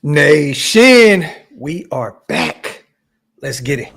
Nation, we are back. Let's get it.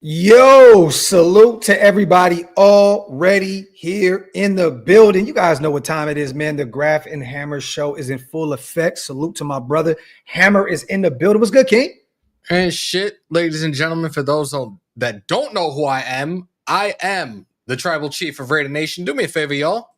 Yo, salute to everybody already here in the building. You guys know what time it is, man. The Graph and Hammer show is in full effect. Salute to my brother. Hammer is in the building. What's good, King? And shit, ladies and gentlemen, for those that don't know who I am the tribal chief of Raider Nation. Do me a favor, y'all.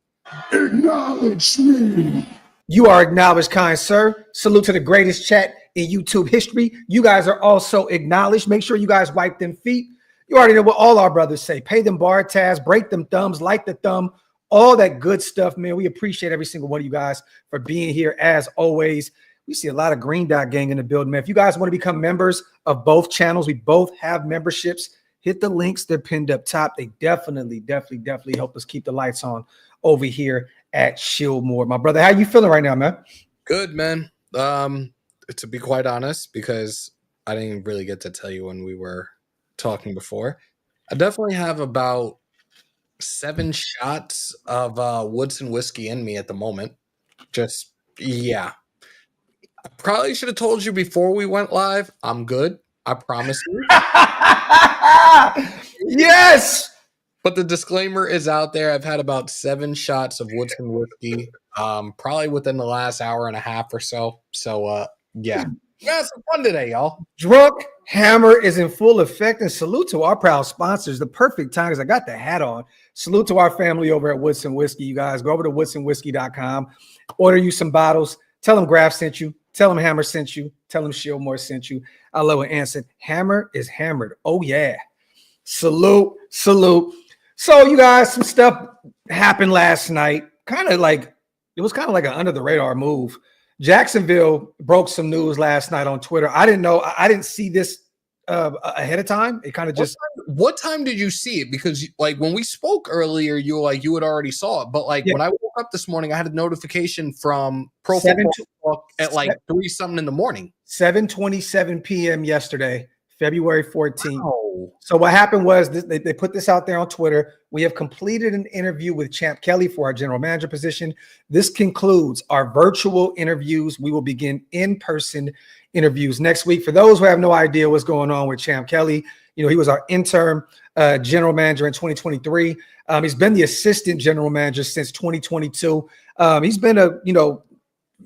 Acknowledge me. You are acknowledged, kind sir. Salute to the greatest chat in YouTube history. You guys are also acknowledged. Make sure you guys wipe them feet. You already know what all our brothers say. Pay them bar tabs, break them thumbs, like the thumb, all that good stuff, man. We appreciate every single one of you guys for being here as always. We see a lot of Green Dot Gang in the building, man. If you guys want to become members of both channels, we both have memberships. Hit the links. They're pinned up top. They definitely help us keep the lights on over here at Shieldmore. My brother, how you feeling right now, man? Good, man. To be quite honest, because I didn't really get to tell you when we were talking before, I definitely have about 7 shots of Woodson whiskey in me at the moment. Just, yeah. I probably should have told you before we went live. I'm good. I promise you. Yes. But the disclaimer is out there. I've had about 7 shots of Woodson whiskey, probably within the last hour and a half or so. So, yeah. We had some fun today, y'all. Drunk Hammer is in full effect, and salute to our proud sponsors. The perfect time, because I got the hat on. Salute to our family over at Woodson Whiskey. You guys go over to woodsonwhiskey.com, order you some bottles. Tell them Graph sent you. Tell them Hammer sent you. Tell them Shieldmore sent you. I love what Ann said. Hammer is hammered. Oh, yeah. Salute. So, you guys, some stuff happened last night. It was kind of like an under the radar move. Jacksonville broke some news last night on Twitter. I didn't know. I didn't see this ahead of time. It kind of just. What time did you see it? Because like when we spoke earlier, you were like you had already saw it. But like when I woke up this morning, I had a notification from Pro Football Talk at like 3 something in the morning. 7:27 p.m. yesterday, February 14th. Wow. So what happened was they put this out there on Twitter. We have completed an interview with Champ Kelly for our general manager position. This concludes our virtual interviews. We will begin in-person interviews next week. For those who have no idea what's going on with Champ Kelly, you know, he was our interim general manager in 2023. He's been the assistant general manager since 2022. He's been a,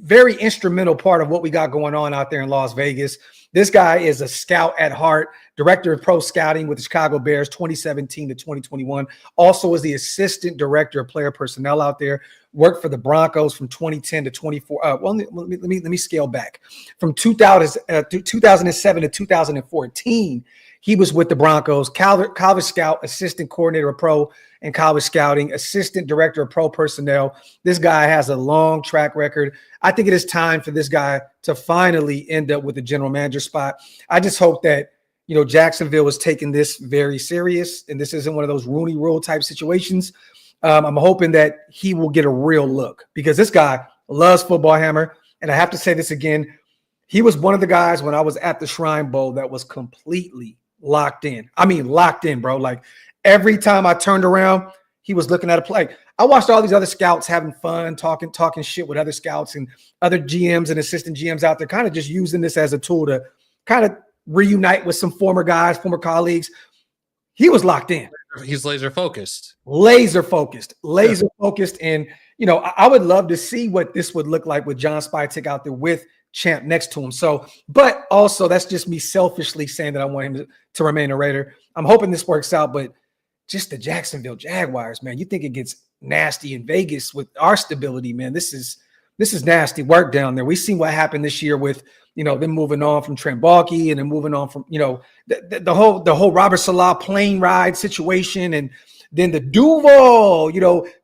very instrumental part of what we got going on out there in Las Vegas. This guy is a scout at heart, director of pro scouting with the Chicago Bears 2017 to 2021. Also was the assistant director of player personnel out there. Worked for the Broncos from 2010 to 24. Let me scale back. From 2007 to 2014, he was with the Broncos, college scout, assistant coordinator of pro and college scouting, assistant director of pro personnel. This guy has a long track record. I think it is time for this guy to finally end up with the general manager spot. I just hope that, Jacksonville is taking this very serious, and this isn't one of those Rooney Rule type situations. I'm hoping that he will get a real look because this guy loves football, Hammer. And I have to say this again. He was one of the guys when I was at the Shrine Bowl that was completely locked in. I mean, locked in, bro. Like every time I turned around, he was looking at a play. I watched all these other scouts having fun, talking shit with other scouts and other GMs and assistant GMs out there, kind of just using this as a tool to kind of reunite with some former guys, former colleagues. He was locked in. He's laser focused. And, I would love to see what this would look like with John Spytek out there with Champ next to him. So, but also that's just me selfishly saying that I want him to remain a Raider. I'm hoping this works out, but just the Jacksonville Jaguars, man, you think it gets nasty in Vegas with our stability, man. This is nasty work down there. We seen what happened this year with, them moving on from Trent Baalke and then moving on from, the whole Robert Salah plane ride situation, and then the Duval,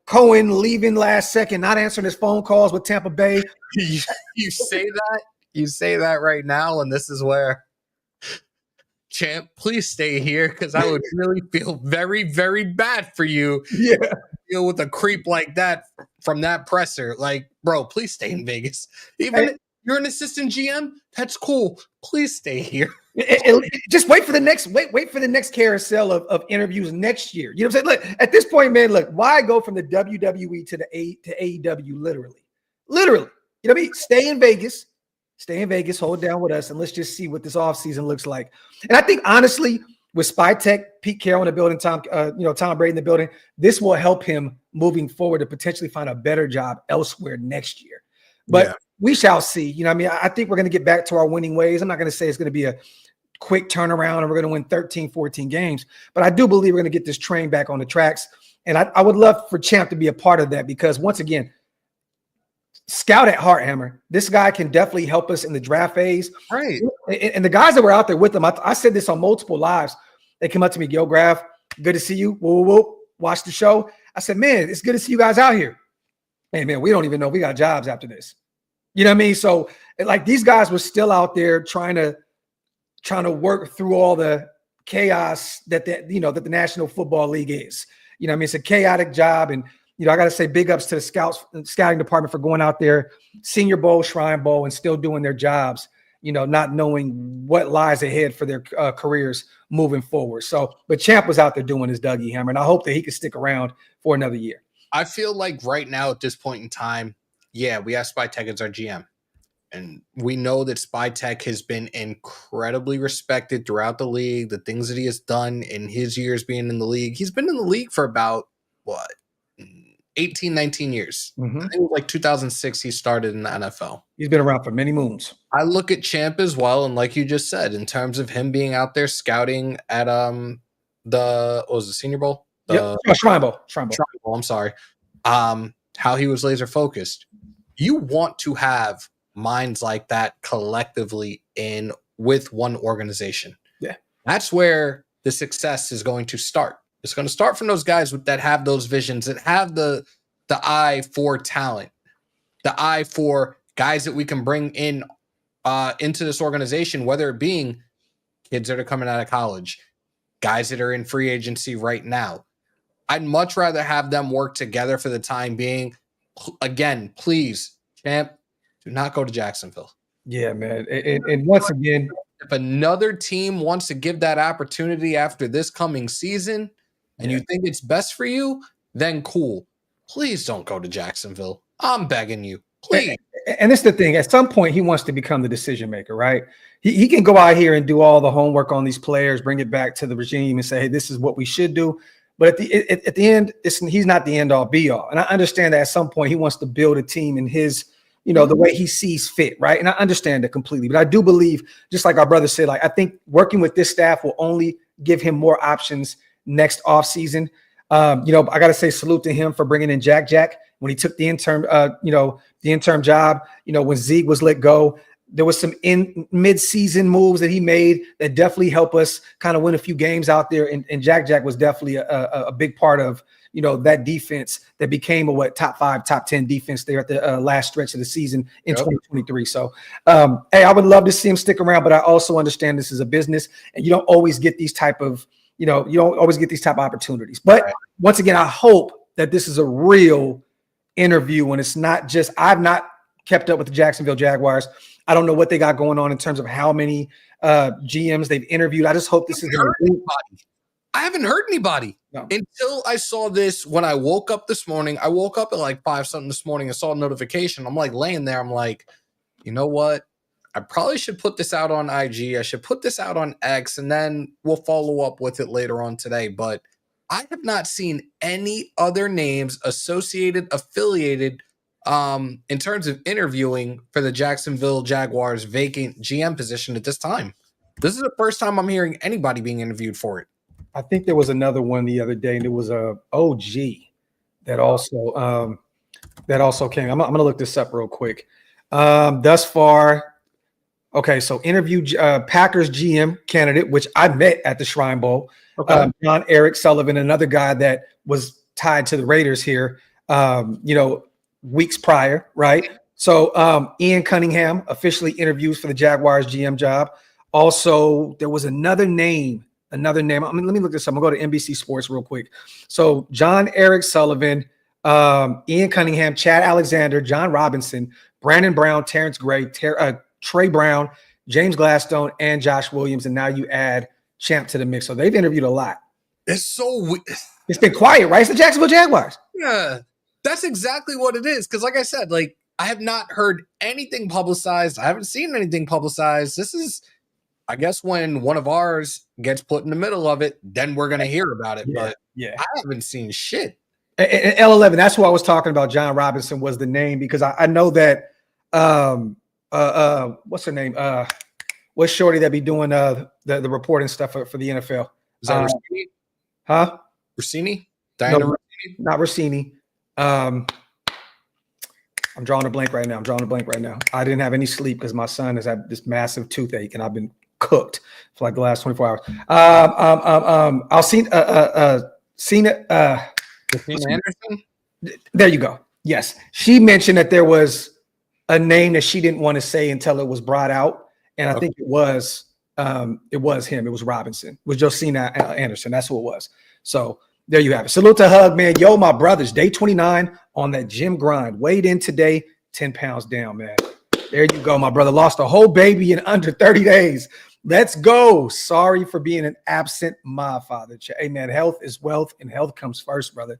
Cohen leaving last second, not answering his phone calls with Tampa Bay. You say that right now, and this is where, Champ, please stay here, because I would really feel very, very bad for you. Yeah. Deal with a creep like that from that presser. Like, bro, please stay in Vegas. Even if you're an assistant GM, that's cool. Please stay here. Just wait for the next carousel of interviews next year. You know what I'm saying? Look, at this point, man, why go from the WWE to AEW? Literally. You know what I mean? Stay in Vegas, hold down with us, and let's just see what this offseason looks like. And I think, honestly, with Spy Tech, Pete Carroll in the building, Tom Brady in the building, this will help him moving forward to potentially find a better job elsewhere next year. But we shall see. I think we're going to get back to our winning ways. I'm not going to say it's going to be a quick turnaround and we're going to win 13, 14 games, but I do believe we're going to get this train back on the tracks. And I would love for Champ to be a part of that, because once again, scout at Hearthammer. This guy can definitely help us in the draft phase. Right. And the guys that were out there with him, I said this on multiple lives. They came up to me, "Yo, Graf, good to see you. Whoa, whoa, whoa. Watch the show." I said, "Man, it's good to see you guys out here." Hey, man, we don't even know we got jobs after this. You know what I mean? So, these guys were still out there trying to work through all the chaos that the National Football League is. You know what I mean? It's a chaotic job, and I got to say big ups to the scouting department for going out there, Senior Bowl, Shrine Bowl, and still doing their jobs, not knowing what lies ahead for their careers moving forward. So, but Champ was out there doing his Dougie Hammer, and I hope that he can stick around for another year. I feel like right now at this point in time, we have Spy Tech as our GM. And we know that Spy Tech has been incredibly respected throughout the league, the things that he has done in his years being in the league. He's been in the league for about, 18, 19 years. Mm-hmm. I think it was like 2006 he started in the NFL. He's been around for many moons. I look at Champ as well, and like you just said, in terms of him being out there scouting at what was the Senior Bowl? Shrine Bowl. I'm sorry. How he was laser focused. You want to have minds like that collectively with one organization. Yeah. That's where the success is going to start. It's going to start from those guys that have those visions, that have the eye for talent, the eye for guys that we can bring in into this organization, whether it being kids that are coming out of college, guys that are in free agency right now. I'd much rather have them work together for the time being. Again, please, Champ, do not go to Jacksonville. Yeah, man. And once again, if another team wants to give that opportunity after this coming season and you think it's best for you, then cool. Please don't go to Jacksonville. I'm begging you. Please. And it's the thing. At some point, he wants to become the decision maker, right? He can go out here and do all the homework on these players, bring it back to the regime and say, hey, this is what we should do. But at the end, he's not the end all be all. And I understand that at some point he wants to build a team in his, the way he sees fit, right? And I understand that completely. But I do believe, just like our brother said, I think working with this staff will only give him more options next offseason. I got to say salute to him for bringing in Jack when he took the interim job. When Zeke was let go, there was some mid-season moves that he made that definitely help us kind of win a few games out there. And Jack was definitely a big part of, that defense that became a top 5, top 10 defense there at the last stretch of the season in 2023. So, hey, I would love to see him stick around, but I also understand this is a business and you don't always get these type of, opportunities. But once again, I hope that this is a real interview and it's not just, I've not kept up with the Jacksonville Jaguars. I don't know what they got going on in terms of how many GMs they've interviewed. I just hope this is I haven't heard anybody until I saw this when I woke up this morning. I woke up at like 5 something this morning and saw a notification. I'm like laying there. I'm like, you know what? I probably should put this out on IG. I should put this out on X and then we'll follow up with it later on today. But I have not seen any other names affiliated in terms of interviewing for the Jacksonville Jaguars vacant GM position at this time. This is the first time I'm hearing anybody being interviewed for it. I think there was another one the other day, and it was a OG that also came. I'm gonna look this up real quick. Thus far, okay, so interview Packers GM candidate, which I met at the Shrine Bowl. Okay. John Eric Sullivan, another guy that was tied to the Raiders here, weeks prior, right? So Ian Cunningham officially interviews for the Jaguars GM job. Also, there was another name. I mean, let me look this up. I'm going to go to NBC Sports real quick. So John Eric Sullivan, Ian Cunningham, Chad Alexander, John Robinson, Brandon Brown, Terrence Gray, Trey Brown, James Gladstone, and Josh Williams. And now you add Champ to the mix. So they've interviewed a lot. It's so weird. It's been quiet, right? It's the Jacksonville Jaguars. Yeah, that's exactly what it is. Because like I said, like I have not heard anything publicized. I haven't seen anything publicized. This is, I guess, when one of ours gets put in the middle of it, then we're going to hear about it. Yeah, but yeah. I haven't seen shit. And L11, that's who I was talking about. John Robinson was the name because I know that what's her name? What's Shorty that be doing the reporting stuff for the NFL? Is that Rossini? Huh? Rossini? Diana No, Rossini? not Rossini. I'm drawing a blank right now. I didn't have any sleep because my son has had this massive toothache and I've been cooked for like the last 24 hours. I'll see Cena Anderson? There you go. Yes. She mentioned that there was a name that she didn't want to say until it was brought out. And I think it was him. It was Robinson. It was Josina Anderson. That's who it was. So there you have it. Salute to Hug, man. Yo, my brothers, day 29 on that gym grind. Weighed in today, 10 pounds down, man. There you go, my brother. Lost a whole baby in under 30 days. Let's go. Sorry for being an absent my father. Hey, man, health is wealth and health comes first, brother.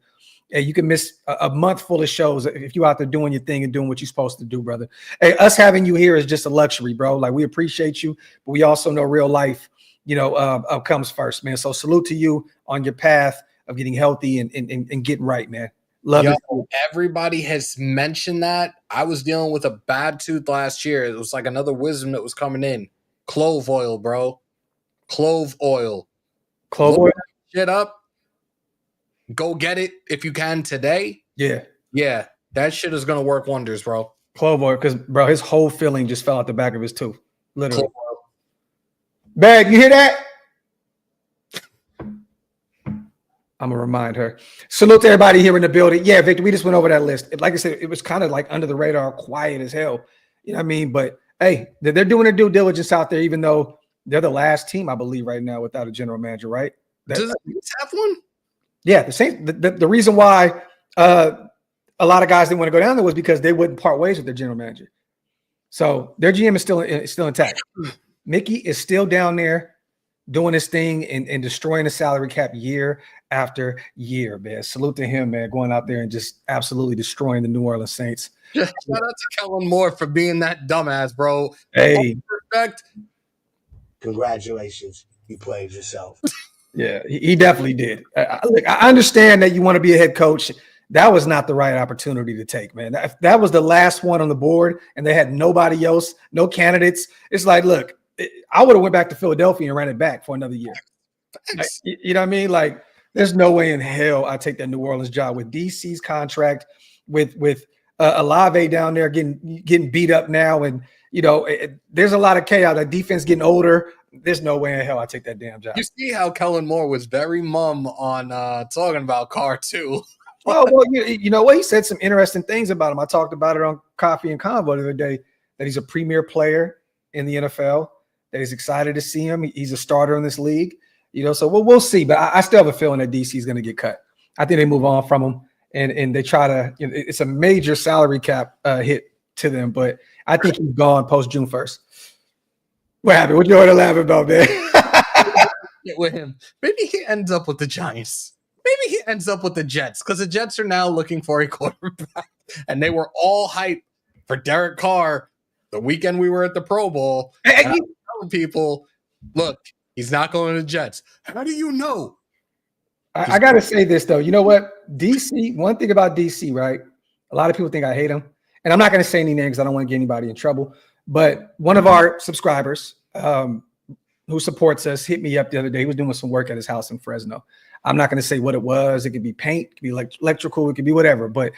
Hey, you can miss a month full of shows if you're out there doing your thing and doing what you're supposed to do, brother. Hey, us having you here is just a luxury, bro. Like, we appreciate you, but we also know real life, comes first, man. So salute to you on your path of getting healthy and getting right, man. Love it. Everybody has mentioned that. I was dealing with a bad tooth last year. It was like another wisdom that was coming in. Clove oil, bro. Clove oil. Clove oil? Shit up. Go get it if you can today. Yeah. Yeah. That shit is going to work wonders, bro. Clove oil, because, bro, his whole filling just fell out the back of his tooth. Literally. Bag, you hear that? I'm going to remind her. Salute to everybody here in the building. Yeah, Victor, we just went over that list. Like I said, it was kind of like under the radar, quiet as hell. You know what I mean? But, hey, they're doing their due diligence out there, even though they're the last team, I believe, right now without a general manager, right? Does the Saints have one? Yeah, the Saints. The reason why a lot of guys didn't want to go down there was because they wouldn't part ways with their general manager. So their GM is still intact. Mickey is still down there doing his thing and destroying the salary cap year after year, man. Salute to him, man, going out there and just absolutely destroying the New Orleans Saints. Shout out to Kellen Moore for being that dumbass, bro. Hey. Respect. Congratulations. You played yourself. Yeah, he definitely did. I understand that you want to be a head coach. That was not the right opportunity to take, man. That was the last one on the board, and they had nobody else, no candidates. It's like, look, I would have went back to Philadelphia and ran it back for another year. You know what I mean? Like, there's no way in hell I take that New Orleans job with DC's contract, with Olave down there getting beat up now, and there's a lot of chaos. That defense getting older. There's no way in hell I take that damn job. You see how Kellen Moore was very mum on talking about Carr too. well, you know what? He said some interesting things about him. I talked about it on Coffee and Convo the other day, that he's a premier player in the NFL, that he's excited to see him. He's a starter in this league, so we'll see. But I still have a feeling that DC is going to get cut. I think they move on from him and they try to, it's a major salary cap hit to them, but I think he's gone post June 1st. What happened? What you want to laugh about, man? With him. Maybe he ends up with the Giants. Maybe he ends up with the Jets, because the Jets are now looking for a quarterback. And they were all hyped for Derek Carr the weekend we were at the Pro Bowl. And I was telling people, look, he's not going to the Jets. How do you know? I got to say this, though. You know what? DC, one thing about DC, right? A lot of people think I hate him. and I'm not going to say any names. I don't want to get anybody in trouble. But one of our subscribers who supports us hit me up the other day. He was doing some work at his house in Fresno. I'm not going to say what it was. It could be paint, it could be electrical, it could be whatever. But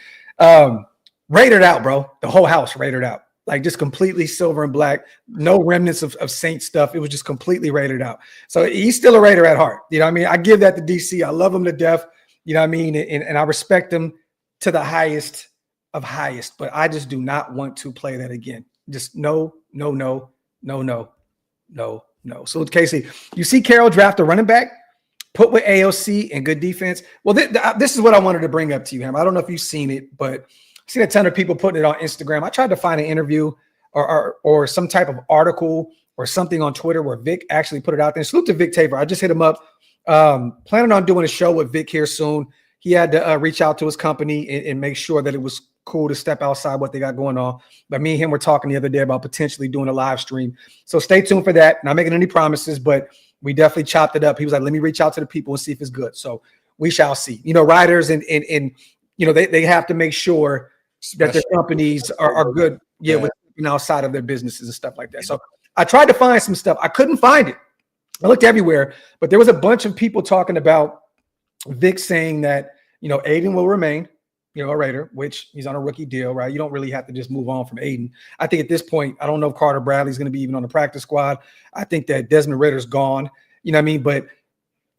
rated out, bro. The whole house rated out. Like just completely silver and black, no remnants of Saint stuff. It was just completely rated out. So he's still a Raider at heart. You know what I mean? I give that to DC. I love him to death. You know what I mean? And I respect him to the highest of highest, but I just do not want to play that again. Just no. So Casey, you see Carroll draft a running back, put with AOC and good defense. Well, this is what I wanted to bring up to you, Ham. I don't know if you've seen it, but I've seen a ton of people putting it on Instagram. I tried to find an interview or some type of article or something on Twitter where Vic actually put it out there. Salute to Vic Tabor. I just hit him up. Planning on doing a show with Vic here soon. He had to reach out to his company and make sure that it was cool to step outside what they got going on. But me and him were talking the other day about potentially doing a live stream. So stay tuned for that. Not making any promises, but we definitely chopped it up. He was like, let me reach out to the people and see if it's good. So we shall see. You know, writers and you know, they have to make sure that their companies are good. Yeah, with outside of their businesses and stuff like that. So I tried to find some stuff. I couldn't find it. I looked everywhere, but there was a bunch of people talking about Vic saying that, you know, Aidan will remain, you know, a Raider, which he's on a rookie deal, right? You don't really have to just move on from Aidan. I think at this point, I don't know if Carter Bradley's going to be even on the practice squad. I think that Desmond Ritter's gone, you know what I mean? But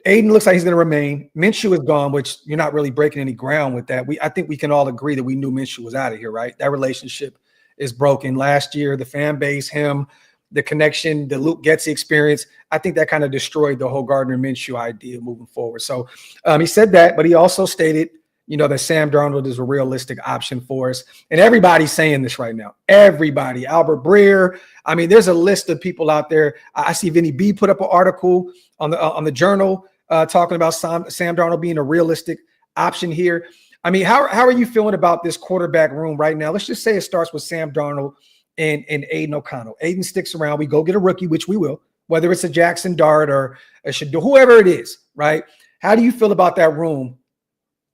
Aidan looks like he's going to remain. Minshew is gone, which you're not really breaking any ground with that. I think we can all agree that we knew Minshew was out of here, right? That relationship is broken. Last year, the fan base, him, the connection, the Luke Getsy experience, I think that kind of destroyed the whole Gardner Minshew idea moving forward. So he said that, but he also stated, you know, that Sam Darnold is a realistic option for us. And everybody's saying this right now. Everybody, Albert Breer. I mean, there's a list of people out there. I see Vinny B put up an article on the Journal talking about Sam Darnold being a realistic option here. I mean, how are you feeling about this quarterback room right now? Let's just say it starts with Sam Darnold and Aidan O'Connell. Aidan sticks around. We go get a rookie, which we will, whether it's a Jackson Dart or a Shador, whoever it is, right? How do you feel about that room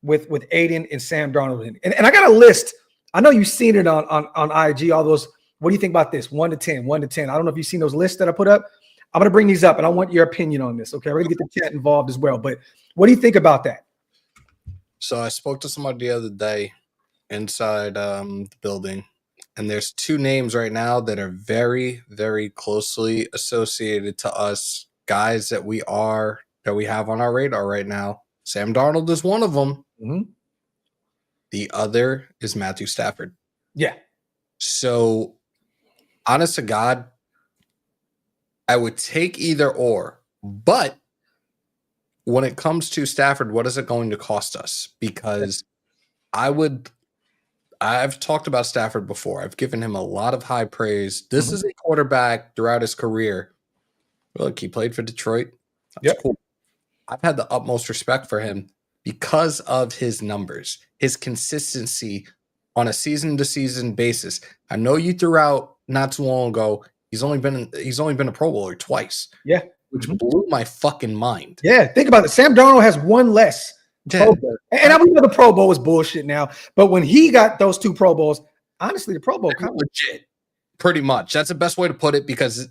with Aidan and Sam Darnold? And I got a list. I know you've seen it on IG, all those. What do you think about this? 1 to 10, 1 to 10. I don't know if you've seen those lists that I put up. I'm going to bring these up, and I want your opinion on this, okay? We're going to get the chat involved as well. But what do you think about that? So I spoke to somebody the other day inside the building, and there's two names right now that are very, very closely associated to us, guys that we have on our radar right now. Sam Darnold is one of them. Mm-hmm. The other is Matthew Stafford. Yeah. So, honest to God, I would take either or. But when it comes to Stafford, what is it going to cost us? Because I've talked about Stafford before. I've given him a lot of high praise. This is a quarterback throughout his career. Look, he played for Detroit. That's cool. I've had the utmost respect for him because of his numbers, his consistency on a season-to-season basis. I know you threw out not too long ago. He's only been a Pro Bowler twice. Yeah, which blew my fucking mind. Yeah, think about it. Sam Darnold has one less Pro Bowl, and I know the Pro Bowl is bullshit now. But when he got those 2 Pro Bowls, honestly, the Pro Bowl kind of legit. Pretty much, that's the best way to put it because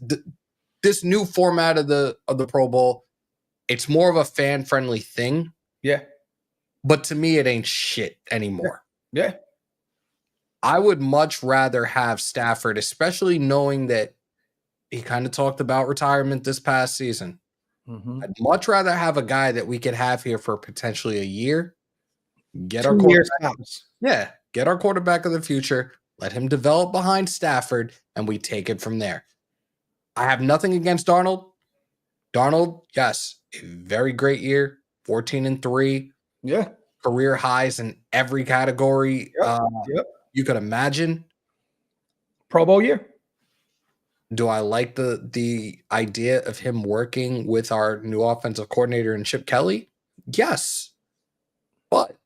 this new format of the Pro Bowl, it's more of a fan-friendly thing. Yeah. But to me, it ain't shit anymore. Yeah. I would much rather have Stafford, especially knowing that he kind of talked about retirement this past season. Mm-hmm. I'd much rather have a guy that we could have here for potentially a year. Get 2 our years quarterback. Yeah. Get our quarterback of the future. Let him develop behind Stafford, and we take it from there. I have nothing against Darnold. Darnold, yes, a very great year, 14-3. Yeah. Career highs in every category you could imagine. Pro Bowl year. Do I like the idea of him working with our new offensive coordinator and Chip Kelly? Yes. But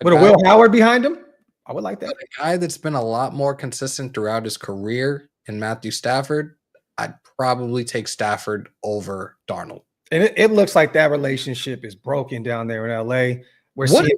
with a Will Howard behind him, I would like that. A guy that's been a lot more consistent throughout his career in Matthew Stafford, I'd probably take Stafford over Darnold. And it looks like that relationship is broken down there in LA. What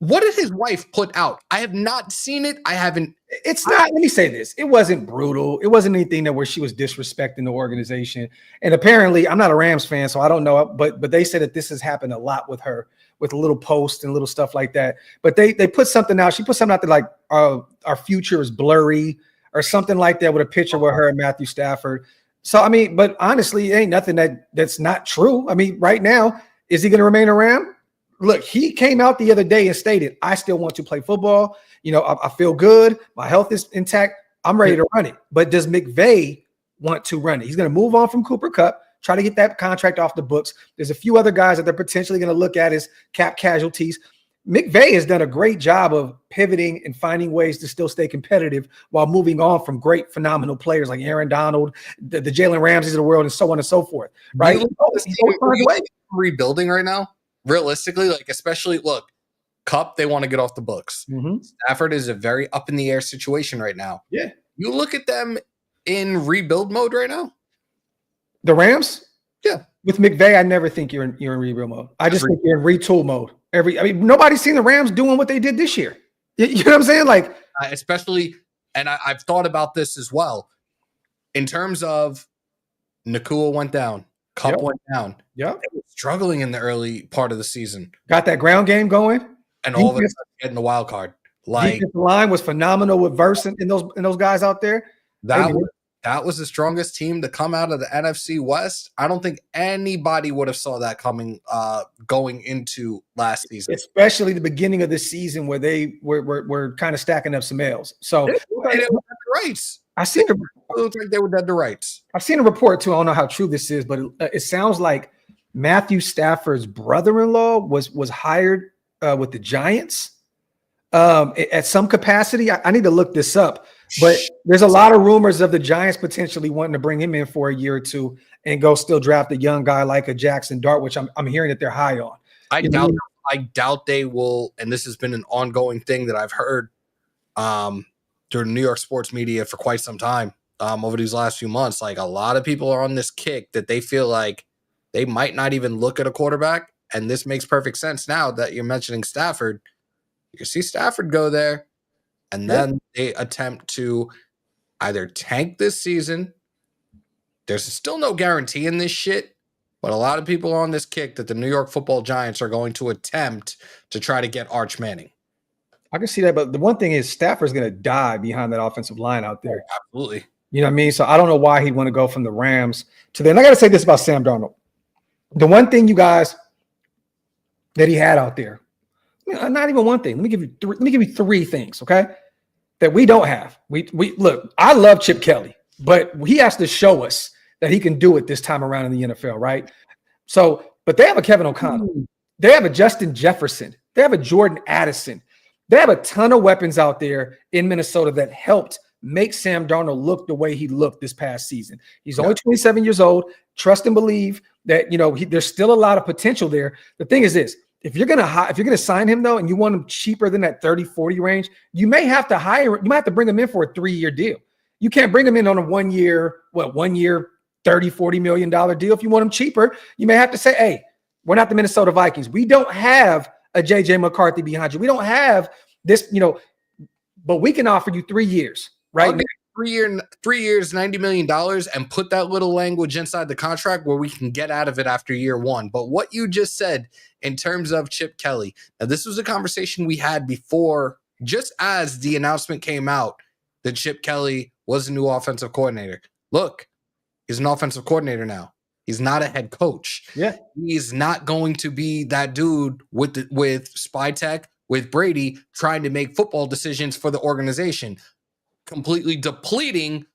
What did his wife put out? I have not seen it. I haven't. It's not. Let me say this: it wasn't brutal. It wasn't anything that where she was disrespecting the organization. And apparently, I'm not a Rams fan, so I don't know. But they said that this has happened a lot with her, with little posts and little stuff like that. But they put something out. She put something out there like our future is blurry or something like that with a picture with her and Matthew Stafford. So I mean, but honestly, it ain't nothing that's not true. I mean, right now, is he going to remain around? Look, he came out the other day and stated, I still want to play football. You know, I feel good. My health is intact. I'm ready to run it. But does McVay want to run it? He's going to move on from Cooper Kupp, try to get that contract off the books. There's a few other guys that they're potentially going to look at as cap casualties. McVay has done a great job of pivoting and finding ways to still stay competitive while moving on from great, phenomenal players like Aaron Donald, the Jalen Ramseys of the world, and so on and so forth. Right? Rebuilding right now. Realistically, like especially look, Cup, they want to get off the books. Mm-hmm. Stafford is a very up in the air situation right now. Yeah. You look at them in rebuild mode right now. The Rams? Yeah. With McVay, I never think you're in rebuild mode. I just think you're in retool mode. Nobody's seen the Rams doing what they did this year. You know what I'm saying? Like, especially, and I've thought about this as well. In terms of Nakua went down, Cup went down. Yeah. They were struggling in the early part of the season. Got that ground game going. And all of a sudden getting the wild card. Like the line was phenomenal with Verse and those guys out there. That was the strongest team to come out of the NFC West. I don't think anybody would have saw that coming going into last season. Especially the beginning of this season where they were kind of stacking up some L's. So I see it looked like they were dead to rights. I've seen a report too. I don't know how true this is, but it sounds like Matthew Stafford's brother-in-law was hired with the Giants at some capacity. I need to look this up, but there's a lot of rumors of the Giants potentially wanting to bring him in for a year or two and go still draft a young guy like a Jackson Dart, which I'm hearing that they're high on. I doubt they will, and this has been an ongoing thing that I've heard during New York sports media for quite some time over these last few months. Like a lot of people are on this kick that they feel like they might not even look at a quarterback. And this makes perfect sense now that you're mentioning Stafford. You can see Stafford go there, and then they attempt to either tank this season. There's still no guarantee in this shit, but a lot of people are on this kick that the New York Football Giants are going to attempt to try to get Arch Manning. I can see that, but the one thing is Stafford's going to die behind that offensive line out there. Oh, absolutely. You know what I mean? So I don't know why he'd want to go from the Rams to there. And I got to say this about Sam Darnold. The one thing you guys that he had out there, not even one thing. Let me give you three things, okay, that we don't have. We look. I love Chip Kelly, but he has to show us that he can do it this time around in the NFL, right? So, but they have a Kevin O'Connell, they have a Justin Jefferson, they have a Jordan Addison, they have a ton of weapons out there in Minnesota that helped make Sam Darnold look the way he looked this past season. He's only 27 years old. Trust and believe that there's still a lot of potential there. The thing is this. If you're gonna sign him though, and you want him cheaper than that 30-40 range, you may have to you might have to bring him in for a 3-year deal. You can't bring him in on a 1 year, $30-40 million deal. If you want him cheaper, you may have to say, hey, we're not the Minnesota Vikings. We don't have a JJ McCarthy behind you. We don't have this, but we can offer you 3 years, right? 3 years, $90 million, and put that little language inside the contract where we can get out of it after year one. But what you just said in terms of Chip Kelly, now this was a conversation we had before, just as the announcement came out that Chip Kelly was a new offensive coordinator. Look, he's an offensive coordinator now. He's not a head coach. Yeah, he's not going to be that dude with Spy Tech, with Brady, trying to make football decisions for the organization, completely depleting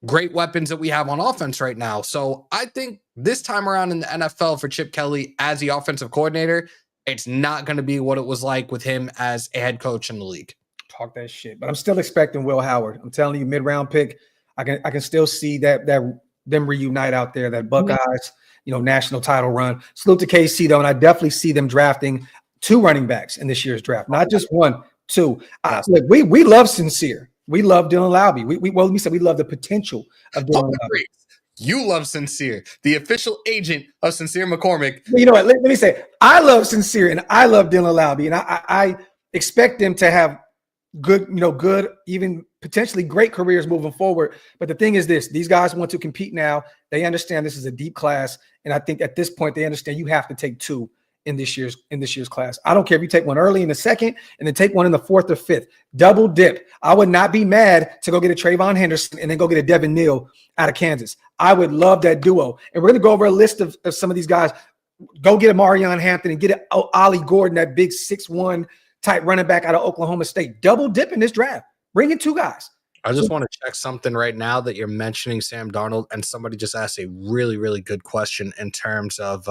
great weapons that we have on offense right now. So I think this time around in the NFL for Chip Kelly as the offensive coordinator, it's not going to be what it was like with him as a head coach in the league. Talk that shit, but I'm still expecting Will Howard. I'm telling you, mid-round pick. I can still see that them reunite out there. That Buckeyes, national title run. Salute to KC though, and I definitely see them drafting 2 running backs in this year's draft, not just 1, 2. Look, we love Sincere. We love Dylan Lowby. Let me say we love the potential of Dylan Lowby. You love Sincere, the official agent of Sincere McCormick. You know what? Let me say I love Sincere and I love Dylan Lowby. And expect them to have good, even potentially great careers moving forward. But the thing is this, these guys want to compete now. They understand this is a deep class. And I think at this point, they understand you have to take 2 in this year's class. I don't care if you take one early in the second and then take one in the 4th or 5th. Double dip. I would not be mad to go get a Trayvon Henderson and then go get a Devin Neal out of Kansas. I would love that duo. And we're going to go over a list of some of these guys. Go get a Marion Hampton and get a Ollie Gordon, that big 6'1" type running back out of Oklahoma State. Double dip in this draft. Bring in 2 guys. I just want to check something right now that you're mentioning Sam Darnold, and somebody just asked a really, really good question in terms of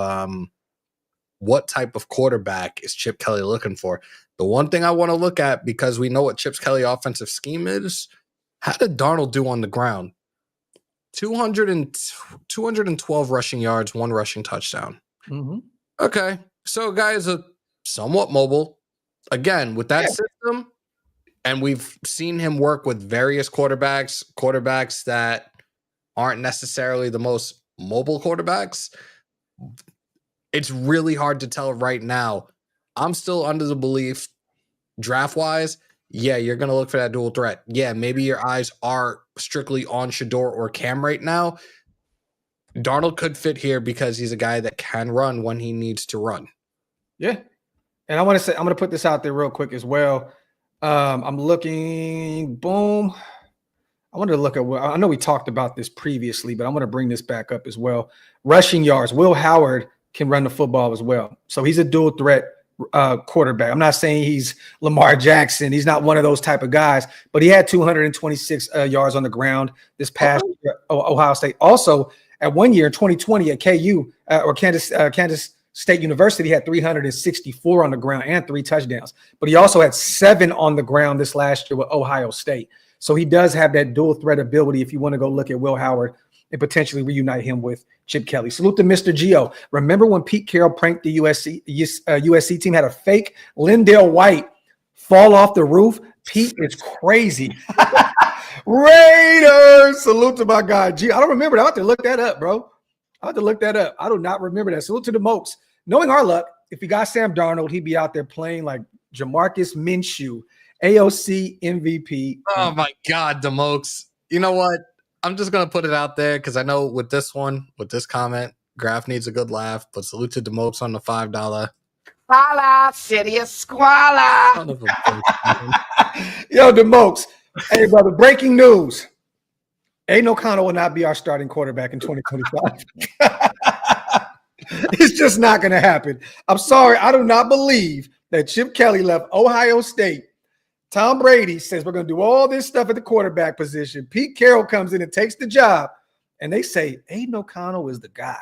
what type of quarterback is Chip Kelly looking for? The one thing I want to look at, because we know what Chip Kelly offensive scheme is, how did Darnold do on the ground? 212 rushing yards, 1 rushing touchdown. Mm-hmm. Okay, so guys are somewhat mobile. Again, with that system, and we've seen him work with various quarterbacks that aren't necessarily the most mobile quarterbacks. It's really hard to tell right now. I'm still under the belief, draft-wise, yeah, you're going to look for that dual threat. Yeah, maybe your eyes are strictly on Shador or Cam right now. Darnold could fit here because he's a guy that can run when he needs to run. Yeah. And I'm going to put this out there real quick as well. I'm looking, boom. I wanted to look at, I know we talked about this previously, but I'm going to bring this back up as well. Rushing yards. Will Howard can run the football as well. So he's a dual threat quarterback. I'm not saying he's Lamar Jackson. He's not one of those type of guys, but he had 226 yards on the ground this past year, Ohio State. Also, at one year in 2020 at KU or Kansas State University, had 364 on the ground and 3 touchdowns. But he also had 7 on the ground this last year with Ohio State. So he does have that dual threat ability if you want to go look at Will Howard and potentially reunite him with Chip Kelly. Salute to Mr. Gio. Remember when Pete Carroll pranked the USC team, had a fake Lindale White fall off the roof? Pete is crazy. Raiders. Salute to my guy, Gio. I don't remember that. I have to look that up, bro. I have to look that up. I do not remember that. Salute to the Mokes. Knowing our luck, if we got Sam Darnold, he'd be out there playing like Jamarcus Minshew, AOC MVP. Oh, my God, the Mokes. You know what? I'm just going to put it out there because I know with this comment, Graf needs a good laugh, but salute to the Mokes on the $5. Squala, city of squala. Yo, the Mokes. Hey, brother, breaking news. Aidan O'Connell will not be our starting quarterback in 2025. It's just not going to happen. I'm sorry. I do not believe that Chip Kelly left Ohio State. Tom Brady says we're going to do all this stuff at the quarterback position. Pete Carroll comes in and takes the job, and they say Aidan O'Connell is the guy.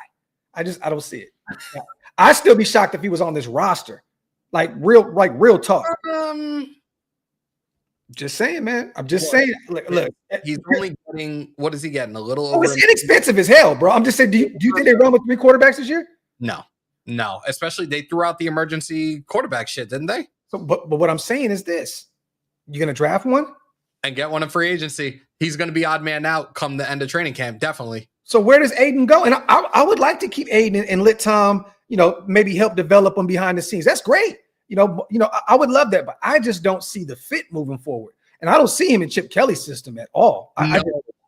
I don't see it. I'd still be shocked if he was on this roster. Like real talk. Just saying, man. I'm just saying. Look, he's only getting, what is he getting? A little over. It's inexpensive as hell, bro. I'm just saying, do you think they run with 3 quarterbacks this year? No. Especially they threw out the emergency quarterback shit, didn't they? So, but what I'm saying is this. You going to draft one? And get one in free agency. He's going to be odd man out come the end of training camp, definitely. So where does Aidan go? And I would like to keep Aidan and let Tom, maybe help develop him behind the scenes. That's great. I would love that, but I just don't see the fit moving forward. And I don't see him in Chip Kelly's system at all.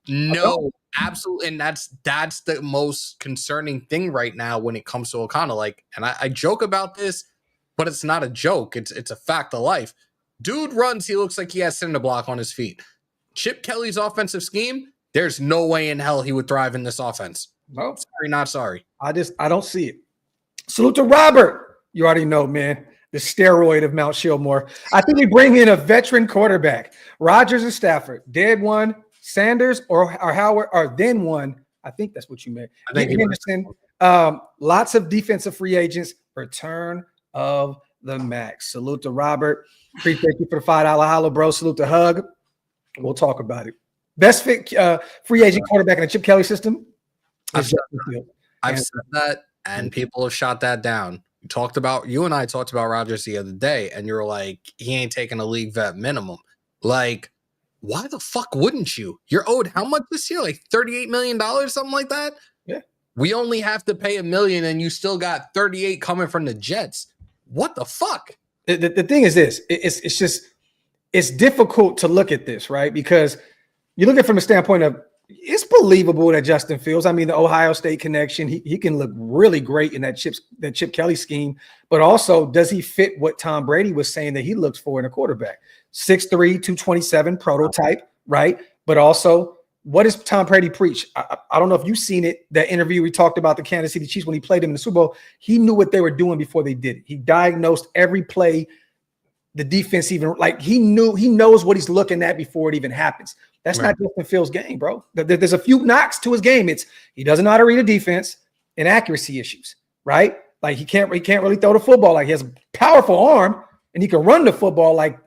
No, absolutely. And that's the most concerning thing right now when it comes to O'Connell. And I joke about this, but it's not a joke. It's a fact of life. Dude runs, he looks like he has cinder block on his feet. Chip Kelly's offensive scheme, there's no way in hell he would thrive in this offense. No. Sorry, not sorry. I don't see it. Salute to Robert. You already know, man. The steroid of Mount Shillmore. I think we bring in a veteran quarterback. Rodgers or Stafford. Dead one. Sanders or Howard or then one. I think that's what you meant. I think Henderson. Lots of defensive free agents. Return of the max. Salute to Robert. Appreciate you for the $5 holla, bro. Salute to Hug. We'll talk about it. Best fit free agent quarterback in the Chip Kelly system. I've said that, and people have shot that down. You and I talked about Rodgers the other day, and you're like, he ain't taking a league vet minimum. Like, why the fuck wouldn't you? You're owed how much this year? Like $38 million, something like that? Yeah. We only have to pay $1 million, and you still got 38 coming from the Jets. What the fuck? The thing is this: it's difficult to look at this, right? Because you look at it from the standpoint of it's believable that Justin Fields. I mean, the Ohio State connection. He can look really great in that Chip Kelly scheme, but also does he fit what Tom Brady was saying that he looks for in a quarterback? 6'3", 227 prototype, right? But also, what does Tom Brady preach? I don't know if you've seen it. That interview we talked about the Kansas City Chiefs when he played them in the Super Bowl. He knew what they were doing before they did it. He diagnosed every play. The defense even he knows what he's looking at before it even happens. That's not Justin Fields' game, bro. There's a few knocks to his game. He doesn't know how to read a defense and accuracy issues, right? Like he can't really throw the football. Like he has a powerful arm and he can run the football like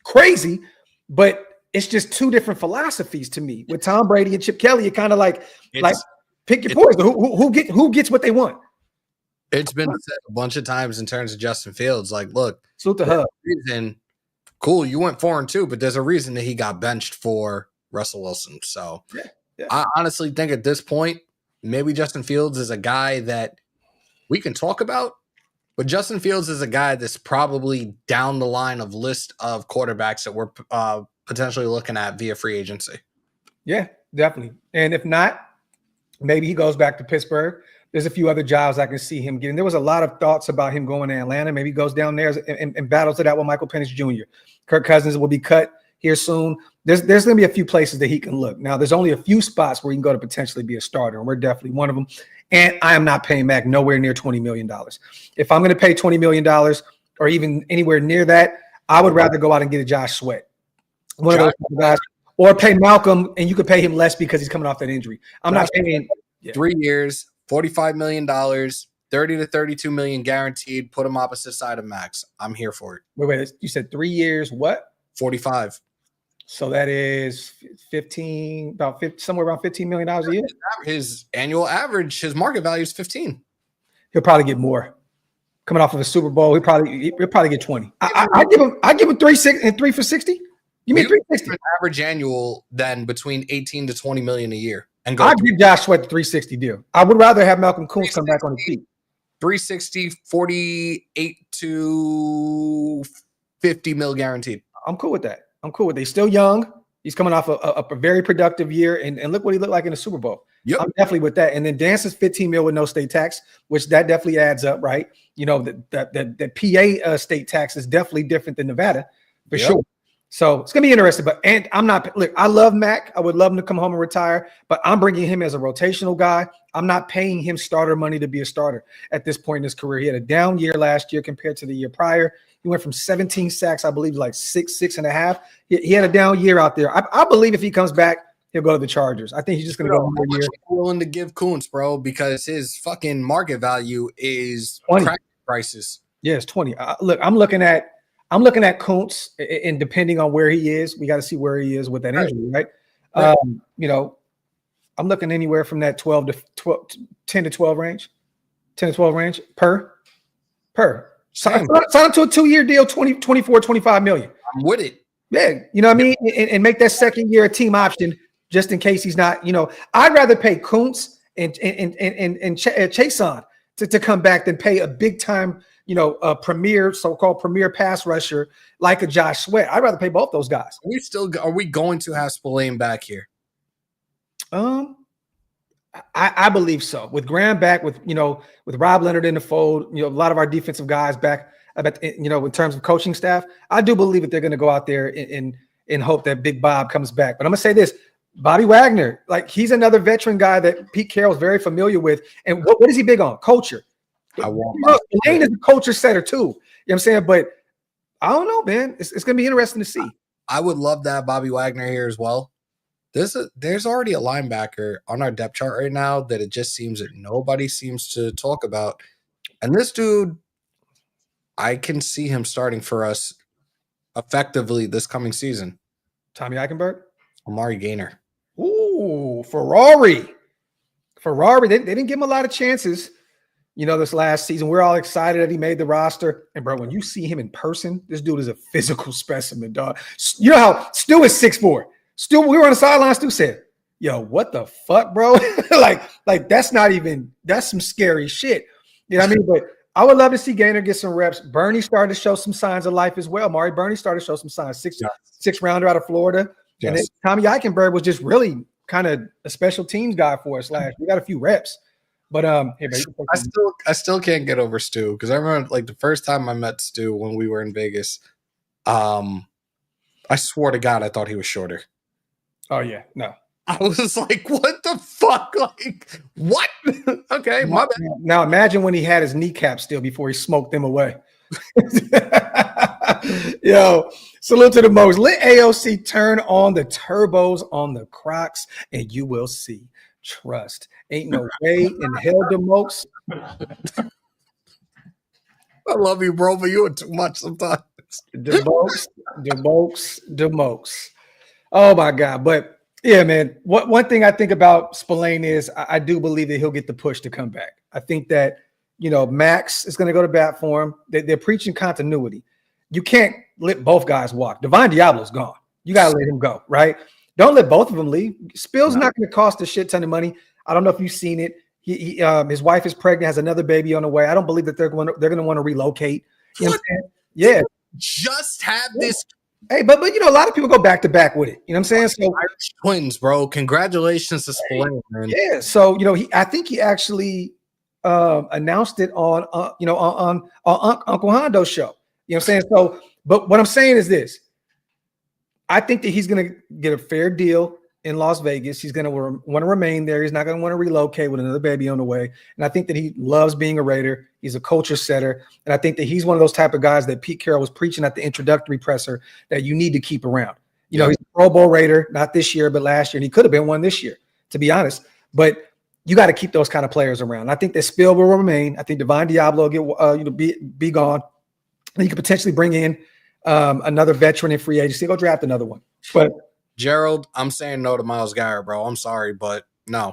crazy, but it's just two different philosophies to me. With Tom Brady and Chip Kelly, you're kind of like pick your poison. Who gets what they want? It's been said a bunch of times in terms of Justin Fields. Like, look, reason, cool, you went 4-2, but there's a reason that he got benched for Russell Wilson. So I honestly think at this point, maybe Justin Fields is a guy that we can talk about, but Justin Fields is a guy that's probably down the line of list of quarterbacks that we're potentially looking at via free agency. Yeah, definitely. And if not, maybe he goes back to Pittsburgh. There's a few other jobs I can see him getting. There was a lot of thoughts about him going to Atlanta. Maybe he goes down there and battles it out with Michael Penix Jr. Kirk Cousins will be cut here soon. There's going to be a few places that he can look. Now, there's only a few spots where he can go to potentially be a starter, and we're definitely one of them. And I am not paying Mac nowhere near $20 million. If I'm going to pay $20 million or even anywhere near that, I would rather go out and get a Josh Sweat. One of those guys. Or pay Malcolm, and you could pay him less because he's coming off that injury. I'm not paying 3 years. $45 million, 30 to 32 million guaranteed. Put him opposite side of Max. I'm here for it. Wait. You said 3 years, what? 45. So that is 15, somewhere around $15 million a year. His annual average, his market value is 15. He'll probably get more. Coming off of a Super Bowl, he'll probably get 20. I give him 3 for 60. You mean 360? Average annual then between 18 to 20 million a year. And I'd give Josh Sweat the 360 deal. I would rather have Malcolm Kuntz come back on his feet. 360, 48 to 50 mil guaranteed. I'm cool with that. He's still young. He's coming off a very productive year, and look what he looked like in the Super Bowl. Yep. I'm definitely with that. And then Dance's 15 mil with no state tax, which that definitely adds up, right? You know, the PA state tax is definitely different than Nevada for sure. So it's going to be interesting, and I'm not, look, I love Mac. I would love him to come home and retire, but I'm bringing him as a rotational guy. I'm not paying him starter money to be a starter at this point in his career. He had a down year last year compared to the year prior. He went from 17 sacks, I believe, like 6.5. He had a down year out there. I believe if he comes back, he'll go to the Chargers. I think he's just going to go one more year. Willing to give Kuntz, bro, because his fucking market value is 20 prices. Yeah, it's 20. Look, I'm looking at Kuntz, and depending on where he is, we got to see where he is with that injury, right? You know, I'm looking anywhere from that 10 to 12 range, 10 to 12 range per. Sign him to a 2-year deal, 24, 25 million. I'm with it. Yeah, you know what I mean? And make that second year a team option just in case he's not, you know. I'd rather pay Kuntz and Chason to come back than pay a big time, you know, a so-called premier pass rusher like a Josh Sweat. I'd rather pay both those guys. Are we going to have Spillane back here? I believe so. With Graham back, with Rob Leonard in the fold, you know, a lot of our defensive guys back, you know, in terms of coaching staff, I do believe that they're going to go out there and hope that Big Bob comes back. But I'm gonna say this: Bobby Wagner, like, he's another veteran guy that Pete Carroll's very familiar with. And what is he big on? Culture. Lane is a culture setter too. You know what I'm saying? But I don't know, man. It's going to be interesting to see. I would love to have Bobby Wagner here as well. There's already a linebacker on our depth chart right now that it just seems that nobody seems to talk about. And this dude, I can see him starting for us effectively this coming season. Tommy Eichenberg? Amari Gaynor. Ooh, Ferrari. They didn't give him a lot of chances, you know, this last season. We're all excited that he made the roster. And, bro, when you see him in person, this dude is a physical specimen, dog. You know how Stu is 6'4". Stu, we were on the sideline, Stu said, yo, what the fuck, bro? like that's some scary shit. You know what I mean? But I would love to see Gainer get some reps. Bernie started to show some signs of life as well. Mari Bernie started to show some signs. Six rounder out of Florida. Yes. And then Tommy Eichenberg was just really kind of a special teams guy for us last. We got a few reps. But hey, baby, I still can't get over Stu because I remember like the first time I met Stu when we were in Vegas. I swore to God I thought he was shorter. Oh yeah, no. I was like, what the fuck? Like, what? Okay, my bad. Now imagine when he had his kneecap still before he smoked them away. Yo, salute to the most. Let AOC turn on the turbos on the Crocs and you will see. Trust. Ain't no way in hell, the most. I love you, bro, but you are too much sometimes. The most. Oh my God. But yeah, man. One thing I think about Spillane is I do believe that he'll get the push to come back. I think that, Max is going to go to bat for him. They're preaching continuity. You can't let both guys walk. Divine Diablo's gone. You got to let him go, right? Don't let both of them leave. Spill's not going to cost a shit ton of money. I don't know if you've seen it. His wife is pregnant, has another baby on the way. I don't believe that they're going to want to relocate. You know what I'm saying? Yeah. Just have this. Hey, but a lot of people go back to back with it. You know what I'm saying? So Irish twins, bro. Congratulations to Spillane, man. Yeah. So I think he actually announced it on Uncle Hondo's show. You know what I'm saying? So, but what I'm saying is this: I think that he's going to get a fair deal in Las Vegas. He's going to want to remain there. He's not going to want to relocate with another baby on the way. And I think that he loves being a Raider. He's a culture setter. And I think that he's one of those type of guys that Pete Carroll was preaching at the introductory presser that you need to keep around. He's a Pro Bowl Raider, not this year, but last year. And he could have been one this year, to be honest. But you got to keep those kind of players around. I think that Spill will remain. I think Divine Diablo will be gone. And you could potentially bring in another veteran in free agency. Go draft another one. But Gerald, I'm saying no to Myles Garrett, bro. I'm sorry, but no.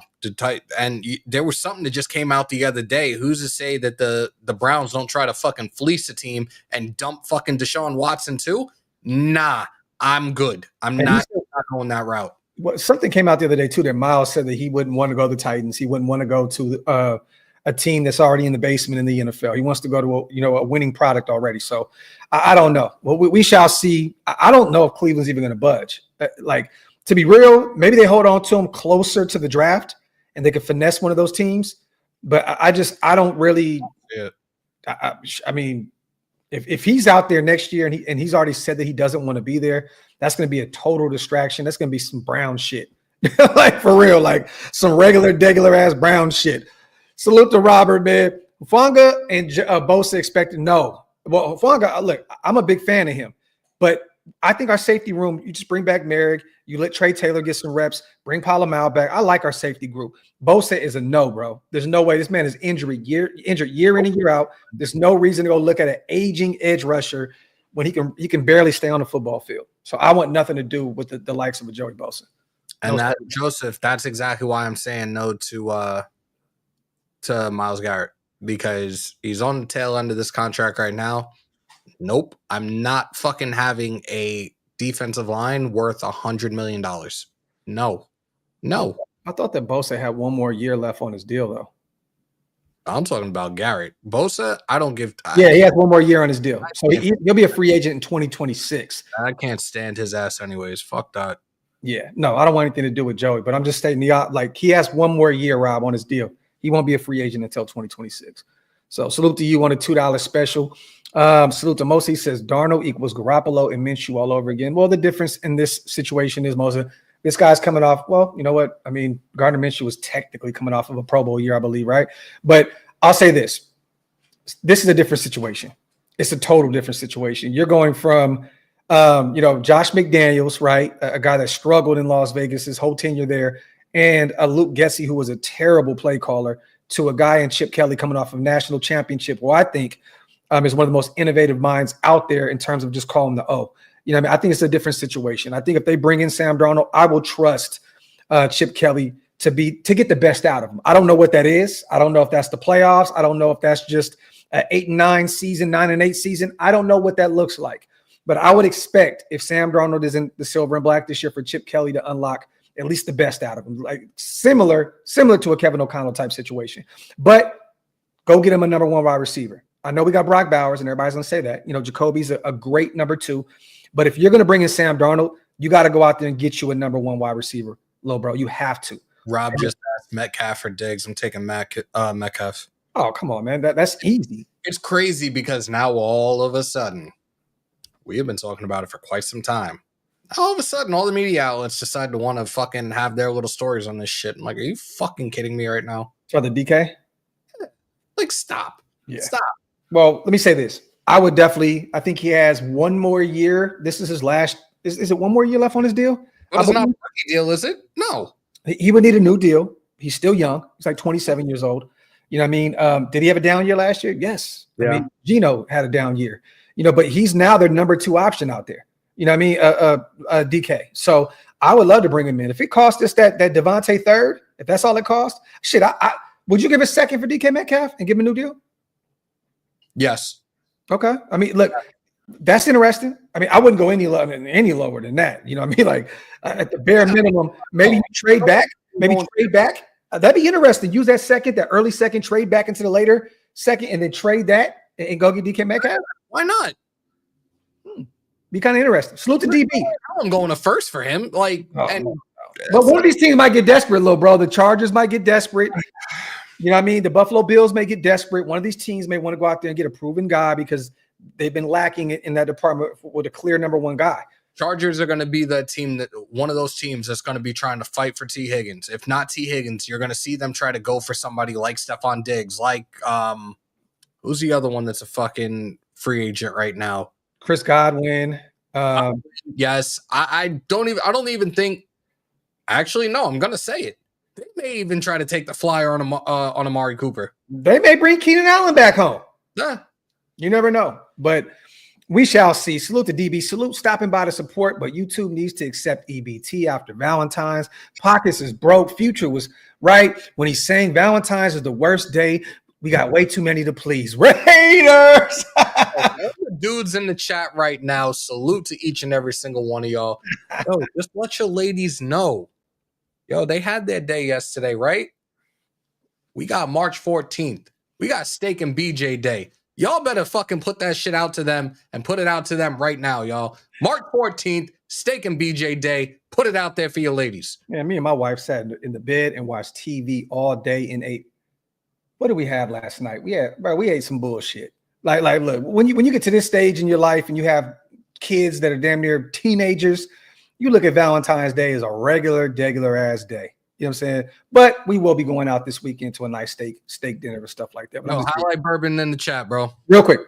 There was something that just came out the other day. Who's to say that the Browns don't try to fucking fleece a team and dump fucking Deshaun Watson too? Nah, I'm good. I'm not going that route. Well, something came out the other day too that Myles said that he wouldn't want to go to the Titans. He wouldn't want to go to a team that's already in the basement in the NFL. He wants to go to a winning product already. So I don't know. Well, we shall see. I don't know if Cleveland's even going to budge. Like, to be real, maybe they hold on to him closer to the draft and they could finesse one of those teams. But I don't really. Yeah. I mean, if he's out there next year and he's already said that he doesn't want to be there, that's going to be a total distraction. That's going to be some Brown shit. Like, for real, like some regular ass Brown shit. Salute to Robert, man. Hufanga and Bosa expected no. Well, Hufanga, look, I'm a big fan of him, but I think our safety room, you just bring back Merrick, you let Trey Taylor get some reps, bring Palomal back. I like our safety group. Bosa is a no, bro. There's no way. This man is injured year in and year out. There's no reason to go look at an aging edge rusher when he can barely stay on the football field. So I want nothing to do with the likes of a Joey Bosa. And that, Joseph, that's exactly why I'm saying no to Myles Garrett, because he's on the tail end of this contract right now. Nope, I'm not fucking having a defensive line worth $100 million. No. I thought that Bosa had one more year left on his deal, though. I'm talking about Garrett. Bosa, I don't give. Yeah, he has one more year on his deal. So he'll be a free agent in 2026. I can't stand his ass anyways. Fuck that. Yeah, no, I don't want anything to do with Joey, but I'm just stating like he has one more year, Rob, on his deal. He won't be a free agent until 2026. So salute to you on a $2 special. Salute to Mosi. He says Darnold equals Garoppolo and Minshew all over again. Well, the difference in this situation is, Mosa, this guy's coming off, well, you know what? I mean, Gardner Minshew was technically coming off of a Pro Bowl year, I believe, right? But I'll say this. This is a different situation. It's a total different situation. You're going from, Josh McDaniels, right? A guy that struggled in Las Vegas his whole tenure there, and a Luke Getsy, who was a terrible play caller, to a guy in Chip Kelly coming off of national championship, who I think is one of the most innovative minds out there in terms of just calling the O. You know what I mean? I think it's a different situation. I think if they bring in Sam Darnold, I will trust Chip Kelly to get the best out of him. I don't know what that is. I don't know if that's the playoffs. I don't know if that's just an 8-9 season, 9-8 season. I don't know what that looks like. But I would expect if Sam Darnold is in the silver and black this year, for Chip Kelly to unlock at least the best out of him, like similar to a Kevin O'Connell type situation. But go get him a number one wide receiver. I know we got Brock Bowers, and everybody's going to say that. Jacoby's a great number 2. But if you're going to bring in Sam Darnold, you got to go out there and get you a number 1 wide receiver, little bro. You have to. Rob just asked Metcalf or Diggs. I'm taking Metcalf. Oh, come on, man. That's easy. It's crazy because now all of a sudden, we have been talking about it for quite some time. All of a sudden, all the media outlets decide to want to fucking have their little stories on this shit. I'm like, are you fucking kidding me right now? For the DK? Like, stop. Yeah. Stop. Well, let me say this. I think he has one more year. This is his last. Is it one more year left on his deal? But it's not a rookie deal, is it? No. He would need a new deal. He's still young. He's like 27 years old. You know what I mean? Did he have a down year last year? Yes. Yeah. I mean, Geno had a down year. But he's now their number 2 option out there. You know what I mean? DK. So I would love to bring him in. If it cost us that Devontae third, if that's all it cost, shit, I would you give a second for DK Metcalf and give him a new deal? Yes. Okay. I mean, look, that's interesting. I mean, I wouldn't go any lower than that. You know what I mean? Like at the bare minimum, maybe you trade back. That'd be interesting. Use that early second, trade back into the later second, and then trade that and go get DK Metcalf. Why not? Be kind of interesting. Salute to DB. I'm going to first for him. Like, but one of these teams might get desperate, little bro. The Chargers might get desperate. You know what I mean? The Buffalo Bills may get desperate. One of these teams may want to go out there and get a proven guy because they've been lacking in that department with a clear number 1 guy. Chargers are going to be the team one of those teams that's going to be trying to fight for T. Higgins. If not T. Higgins, you're going to see them try to go for somebody like Stephon Diggs, like who's the other one that's a fucking free agent right now? Chris Godwin. Yes, I don't even think. Actually, no, I'm going to say it. They may even try to take the flyer on Amari Cooper. They may bring Keenan Allen back home. Yeah. You never know, but we shall see. Salute to DB. Salute stopping by to support, but YouTube needs to accept EBT after Valentine's. Pockets is broke. Future was right when he's saying Valentine's is the worst day. We got way too many to please. Raiders! Dudes in the chat right now, salute to each and every single one of y'all. Yo, just let your ladies know. Yo, they had their day yesterday, right? We got March 14th. We got Steak and BJ Day. Y'all better fucking put that shit out to them and put it out to them right now, y'all. March 14th, Steak and BJ Day. Put it out there for your ladies. Yeah, me and my wife sat in the bed and watched TV all day and ate. What did we have last night? We ate some bullshit. Like, look, when you get to this stage in your life and you have kids that are damn near teenagers, you look at Valentine's Day as a regular ass day. You know what I'm saying? But we will be going out this weekend to a nice steak dinner and stuff like that. No, highlight bourbon in the chat, bro. Real quick.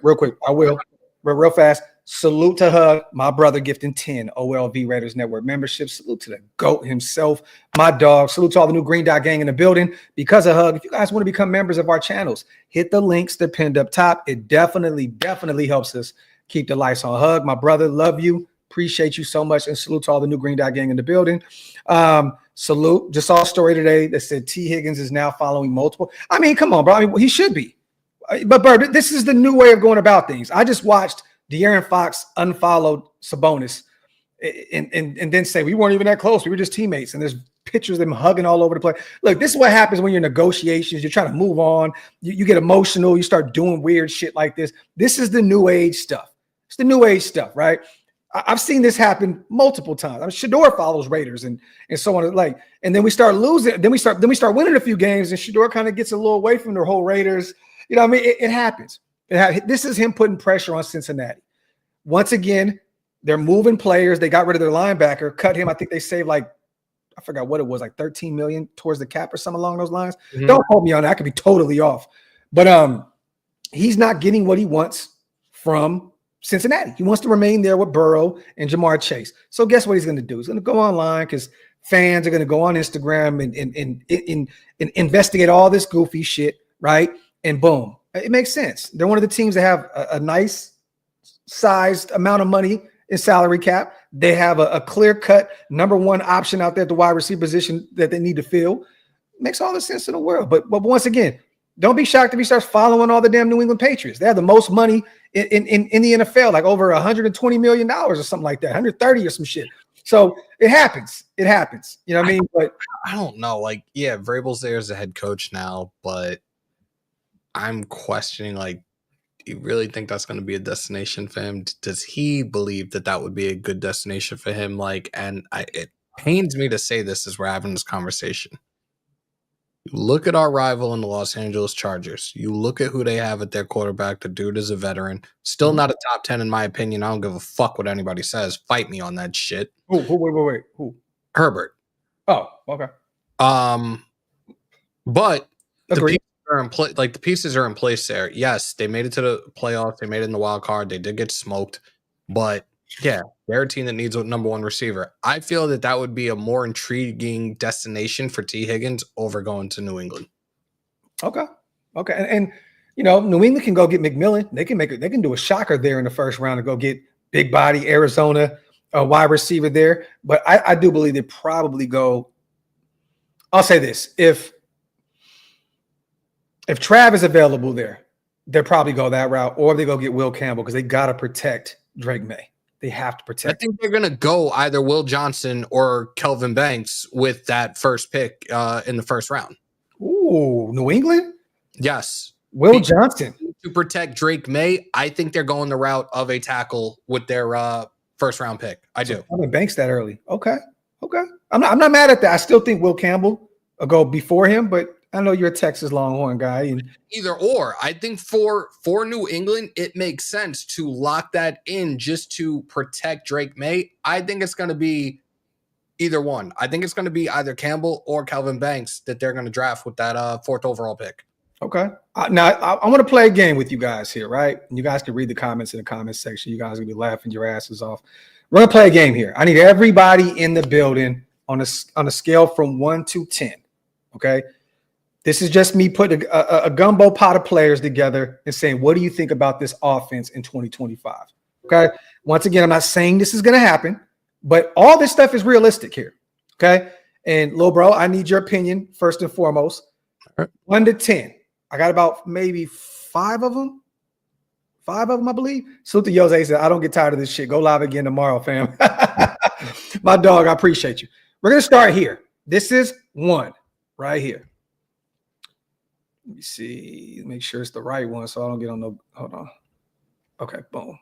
I will. Real fast. Salute to Hug, my brother gifting 10 OLV Raiders Network memberships. Salute to the GOAT himself, my dog. Salute to all the new Green Dot Gang in the building. Because of Hug, if you guys want to become members of our channels, hit the links that are pinned up top. It definitely helps us keep the lights on. Hug, my brother, love you. Appreciate you so much. And salute to all the new Green Dot Gang in the building. Salute. Just saw a story today that said T. Higgins is now following multiple. I mean, come on, bro. I mean, he should be. But, bro, this is the new way of going about things. I just watched De'Aaron Fox unfollowed Sabonis and then say, we weren't even that close. We were just teammates. And there's pictures of them hugging all over the place. Look, this is what happens when you're in negotiations. You're trying to move on. You get emotional. You start doing weird shit like this. This is the new age stuff. It's the new age stuff, right? I've seen this happen multiple times. I mean, Shador follows Raiders and so on. Like, and then we start losing. Then we start winning a few games, and Shador kind of gets a little away from the whole Raiders. You know what I mean? It happens. This is him putting pressure on Cincinnati. Once again, they're moving players. They got rid of their linebacker, cut him. I think they saved I forgot what it was, like $13 million towards the cap or something along those lines. Mm-hmm. Don't hold me on that. I could be totally off. But he's not getting what he wants from Cincinnati. He wants to remain there with Burrow and Jamar Chase. So guess what he's going to do? He's going to go online because fans are going to go on Instagram and investigate all this goofy shit, right? And boom, it makes sense. They're one of the teams that have a nice sized amount of money in salary cap. They have a clear-cut number one option out there at the wide receiver position that they need to fill. Makes all the sense in the world. But once again, don't be shocked if he starts following all the damn New England Patriots. They have the most money in the NFL, like over $120 million or something like that, 130 or some shit. So it happens. It happens. You know what I mean? But I don't know. Like, yeah, Vrabel's there as a head coach now, but I'm questioning, like, you really think that's going to be a destination for him? Does he believe that that would be a good destination for him? It pains me to say this as we're having this conversation. You look at our rival in the Los Angeles Chargers. You look at who they have at their quarterback. The dude is a veteran. Still not a top 10 in my opinion. I don't give a fuck what anybody says. Fight me on that shit. Wait. Who? Herbert. Oh, okay. But Agreed. the pieces are in place there. Yes, they made it to the playoffs. They made it in the wild card. They did get smoked. But yeah, they're a team that needs a number one receiver. I feel that would be a more intriguing destination for T. Higgins over going to New England. Okay. And New England can go get McMillan. They can do a shocker there in the first round to go get big body Arizona, a wide receiver there. But I do believe they probably go. I'll say this: if Trav is available there, they'll probably go that route, or they go get Will Campbell because they got to protect Drake May. They have to protect. I think they're going to go either Will Johnson or Kelvin Banks with that first pick in the first round. Ooh, New England? Yes. Will Johnson. To protect Drake May, I think they're going the route of a tackle with their first round pick. I do. Kelvin Banks that early. Okay. I'm not mad at that. I still think Will Campbell will go before him, but I know you're a Texas Longhorn guy. And either or. I think for New England, it makes sense to lock that in just to protect Drake May. I think it's going to be either one. I think it's going to be either Campbell or Kelvin Banks that they're going to draft with that fourth overall pick. Okay. Now, I want to play a game with you guys here, right? And you guys can read the comments in the comments section. You guys are going to be laughing your asses off. We're going to play a game here. I need everybody in the building on a scale from 1 to 10, okay? This is just me putting a gumbo pot of players together and saying, what do you think about this offense in 2025? Okay. Once again, I'm not saying this is going to happen, but all this stuff is realistic here. Okay. And Lil Bro, I need your opinion first and foremost. Right. 1 to 10. I got about maybe 5 of them. 5 of them, I believe. Salute to Jose said, I don't get tired of this shit. Go live again tomorrow, fam. My dog, I appreciate you. We're going to start here. This is 1 right here. Let me see. Make sure it's the right one so I don't get on no. Hold on. Okay, boom.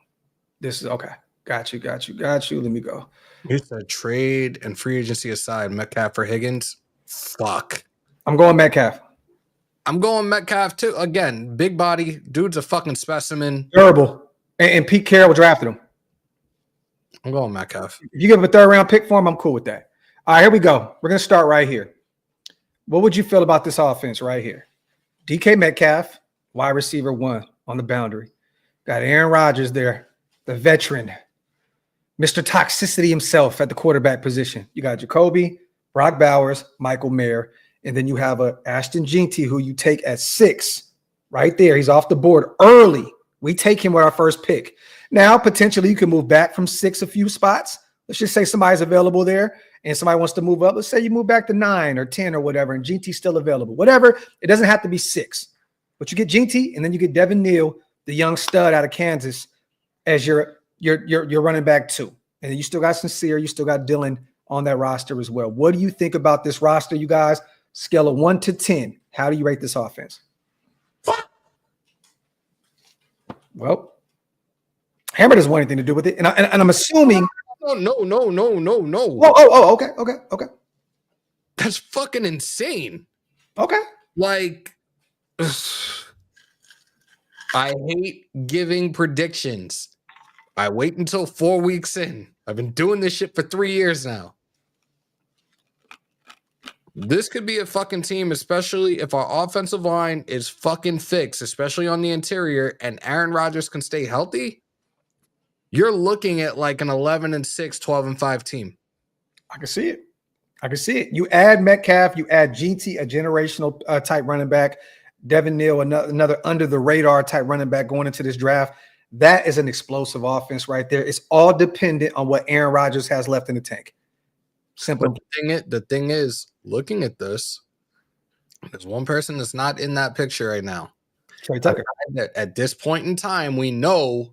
This is okay. Got you. Let me go. You said trade and free agency aside, Metcalf for Higgins. Fuck. I'm going Metcalf. I'm going Metcalf too. Again, big body. Dude's a fucking specimen. Durable. And Pete Carroll drafted him. I'm going Metcalf. If you give him a 3rd round pick for him, I'm cool with that. All right, here we go. We're going to start right here. What would you feel about this offense right here? DK Metcalf, wide receiver 1 on the boundary. Got Aaron Rodgers there, the veteran, Mr. Toxicity himself at the quarterback position. You got Jacoby, Brock Bowers, Michael Mayer, and then you have a Ashton Jeanty who you take at 6 right there. He's off the board early. We take him with our first pick. Now, potentially, you can move back from 6 a few spots. Let's just say somebody's available there and somebody wants to move up. Let's say you move back to 9 or 10 or whatever, and Jeanty's still available. Whatever. It doesn't have to be 6. But you get Jeanty, and then you get Devin Neal, the young stud out of Kansas, as your running back 2. And then you still got Sincere. You still got Dylan on that roster as well. What do you think about this roster, you guys? Scale of 1 to 10. How do you rate this offense? Well, Hammer doesn't want anything to do with it. And I'm assuming – No. Oh, okay. That's fucking insane. Okay. Like, I hate giving predictions. I wait until 4 weeks in. I've been doing this shit for 3 years now. This could be a fucking team, especially if our offensive line is fucking fixed, especially on the interior, and Aaron Rodgers can stay healthy. You're looking at like an 11-6, 12-5 team. I can see it. You add Metcalf, you add GT, a generational type running back, Devin Neal, another under the radar type running back going into this draft. That is an explosive offense right there. It's all dependent on what Aaron Rodgers has left in the tank. Simple. But the thing is, looking at this, there's one person that's not in that picture right now. Trey Tucker. At this point in time, we know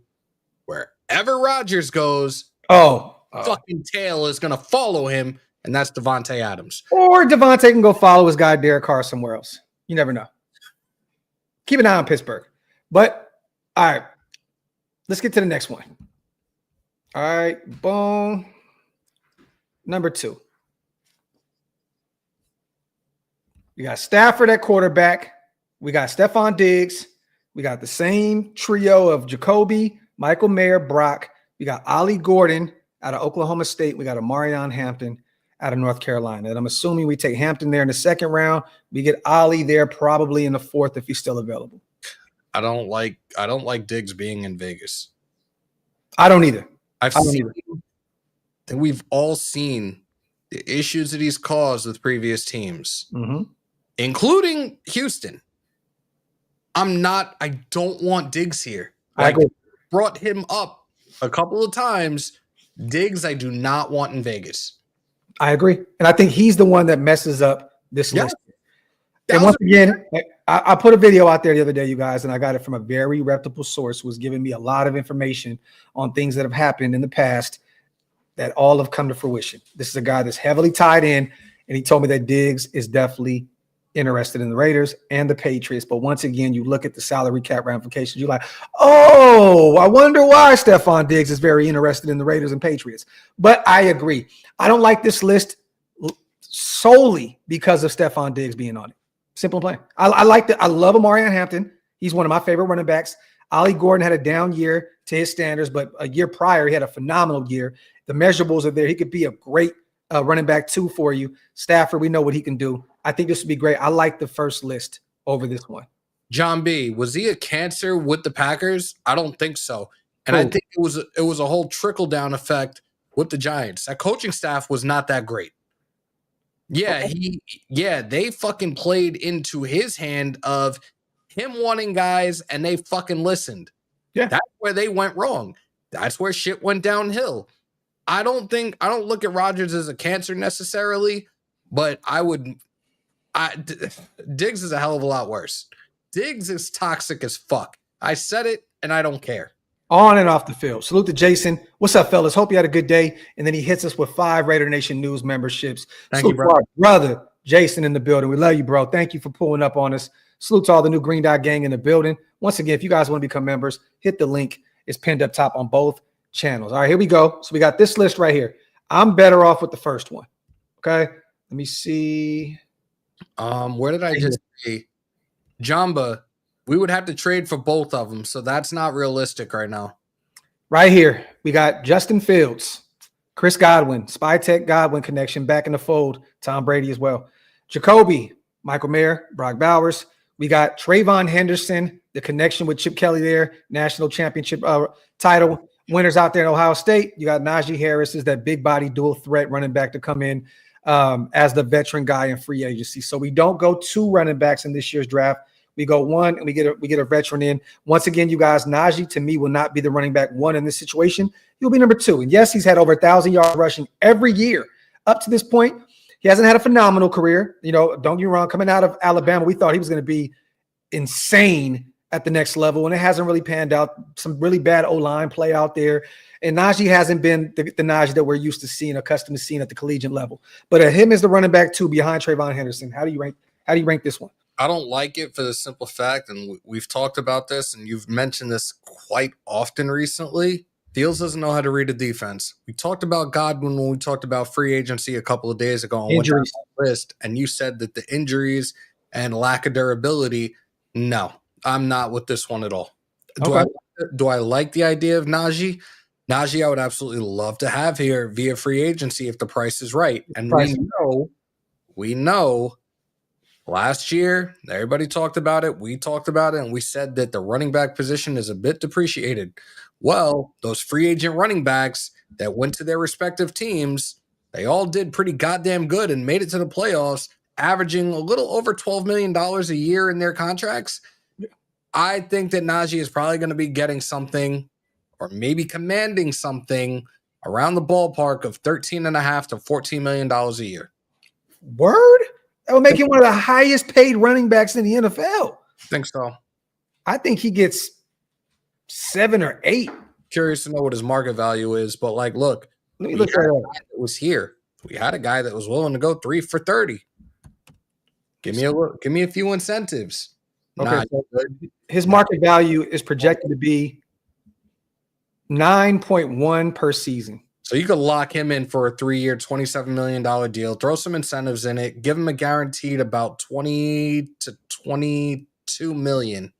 wherever Rodgers goes, fucking tail is going to follow him, and that's Devontae Adams. Or Devontae can go follow his guy Derek Carr somewhere else. You never know. Keep an eye on Pittsburgh. But All right. Let's get to the next one. All right. Boom. Number 2. We got Stafford at quarterback. We got Stephon Diggs. We got the same trio of Jacoby, Michael Mayer, Brock. We got Ollie Gordon out of Oklahoma State. We got Amarion Hampton out of North Carolina. And I'm assuming we take Hampton there in the second round. We get Ollie there probably in the 4th if he's still available. I don't like Diggs being in Vegas. I don't either. We've all seen the issues that he's caused with previous teams, including Houston. I don't want Diggs here. I brought him up a couple of times. Diggs, I do not want in Vegas. I agree. And I think he's the one that messes up this list. And once again, I put a video out there the other day, you guys, and I got it from a very reputable source who was giving me a lot of information on things that have happened in the past that all have come to fruition. This is a guy that's heavily tied in, and he told me that Diggs is definitely interested in the Raiders and the Patriots. But once again, you look at the salary cap ramifications, you're like, oh, I wonder why Stephon Diggs is very interested in the Raiders and Patriots. But I agree. I don't like this list solely because of Stephon Diggs being on it. Simple and plain. I like that. I love Amarion Hampton. He's one of my favorite running backs. Ollie Gordon had a down year to his standards, but a year prior, he had a phenomenal year. The measurables are there. He could be a great running back 2 for you. Stafford, we know what he can do. I think this would be great. I like the first list over this one. John B., was he a cancer with the Packers? I don't think so. And I think it was a whole trickle-down effect with the Giants. That coaching staff was not that great. Yeah, they fucking played into his hand of him wanting guys, and they fucking listened. Yeah. That's where they went wrong. That's where shit went downhill. I don't look at Rodgers as a cancer necessarily, but Diggs is a hell of a lot worse. Diggs is toxic as fuck. I said it, and I don't care. On and off the field. Salute to Jason. What's up, fellas? Hope you had a good day. And then he hits us with 5 Raider Nation News memberships. Thank you, bro. Brother Jason in the building. We love you, bro. Thank you for pulling up on us. Salute to all the new Green Dot Gang in the building. Once again, if you guys want to become members, hit the link. It's pinned up top on both channels. All right, here we go. So we got this list right here. I'm better off with the first one. Okay. Let me see. Where did I just see? Jamba, we would have to trade for both of them, so that's not realistic right now. Right here, we got Justin Fields, Chris Godwin, Spy Tech Godwin connection back in the fold, Tom Brady as well. Jacoby, Michael Mayer, Brock Bowers. We got Trayvon Henderson, the connection with Chip Kelly there, national championship title winners out there in Ohio State. You got Najee Harris is that big body dual threat running back to come in as the veteran guy in free agency. So we don't go 2 running backs in this year's draft. We go 1 and we get a veteran in. Once again, you guys, Najee to me will not be the running back 1 in this situation. He'll be number 2. And yes, he's had over 1,000 yards rushing every year up to this point. He hasn't had a phenomenal career. You know, don't get me wrong. Coming out of Alabama, we thought he was going to be insane at the next level, and it hasn't really panned out. Some really bad O-line play out there. And Najee hasn't been the Najee that we're used to seeing, accustomed to seeing at the collegiate level. But him as the running back 2 behind Trayvon Henderson. How do you rank this one? I don't like it for the simple fact, and we've talked about this, and you've mentioned this quite often recently. Fields doesn't know how to read a defense. We talked about Godwin when we talked about free agency a couple of days ago on injuries list, and you said that the injuries and lack of durability. No, I'm not with this one at all. Do I like the idea of Najee? Najee, I would absolutely love to have here via free agency if the price is right. And we know. Last year, everybody talked about it. We talked about it, and we said that the running back position is a bit depreciated. Well, those free agent running backs that went to their respective teams, they all did pretty goddamn good and made it to the playoffs, averaging a little over $12 million a year in their contracts. I think that Najee is probably going to be getting something or maybe commanding something around the ballpark of $13.5 to $14 million a year. Word? That would make him one of the highest paid running backs in the NFL. I think so. I think he gets 7 or 8. Curious to know what his market value is, but like, look, let me look at it. It was here. We had a guy that was willing to go 3 for $30. Give me a few incentives. Okay, Not so good. his market value is projected to be 9.1 per season. So you could lock him in for a 3-year, $27 million deal, throw some incentives in it, give him a guaranteed about 20 to 22 million.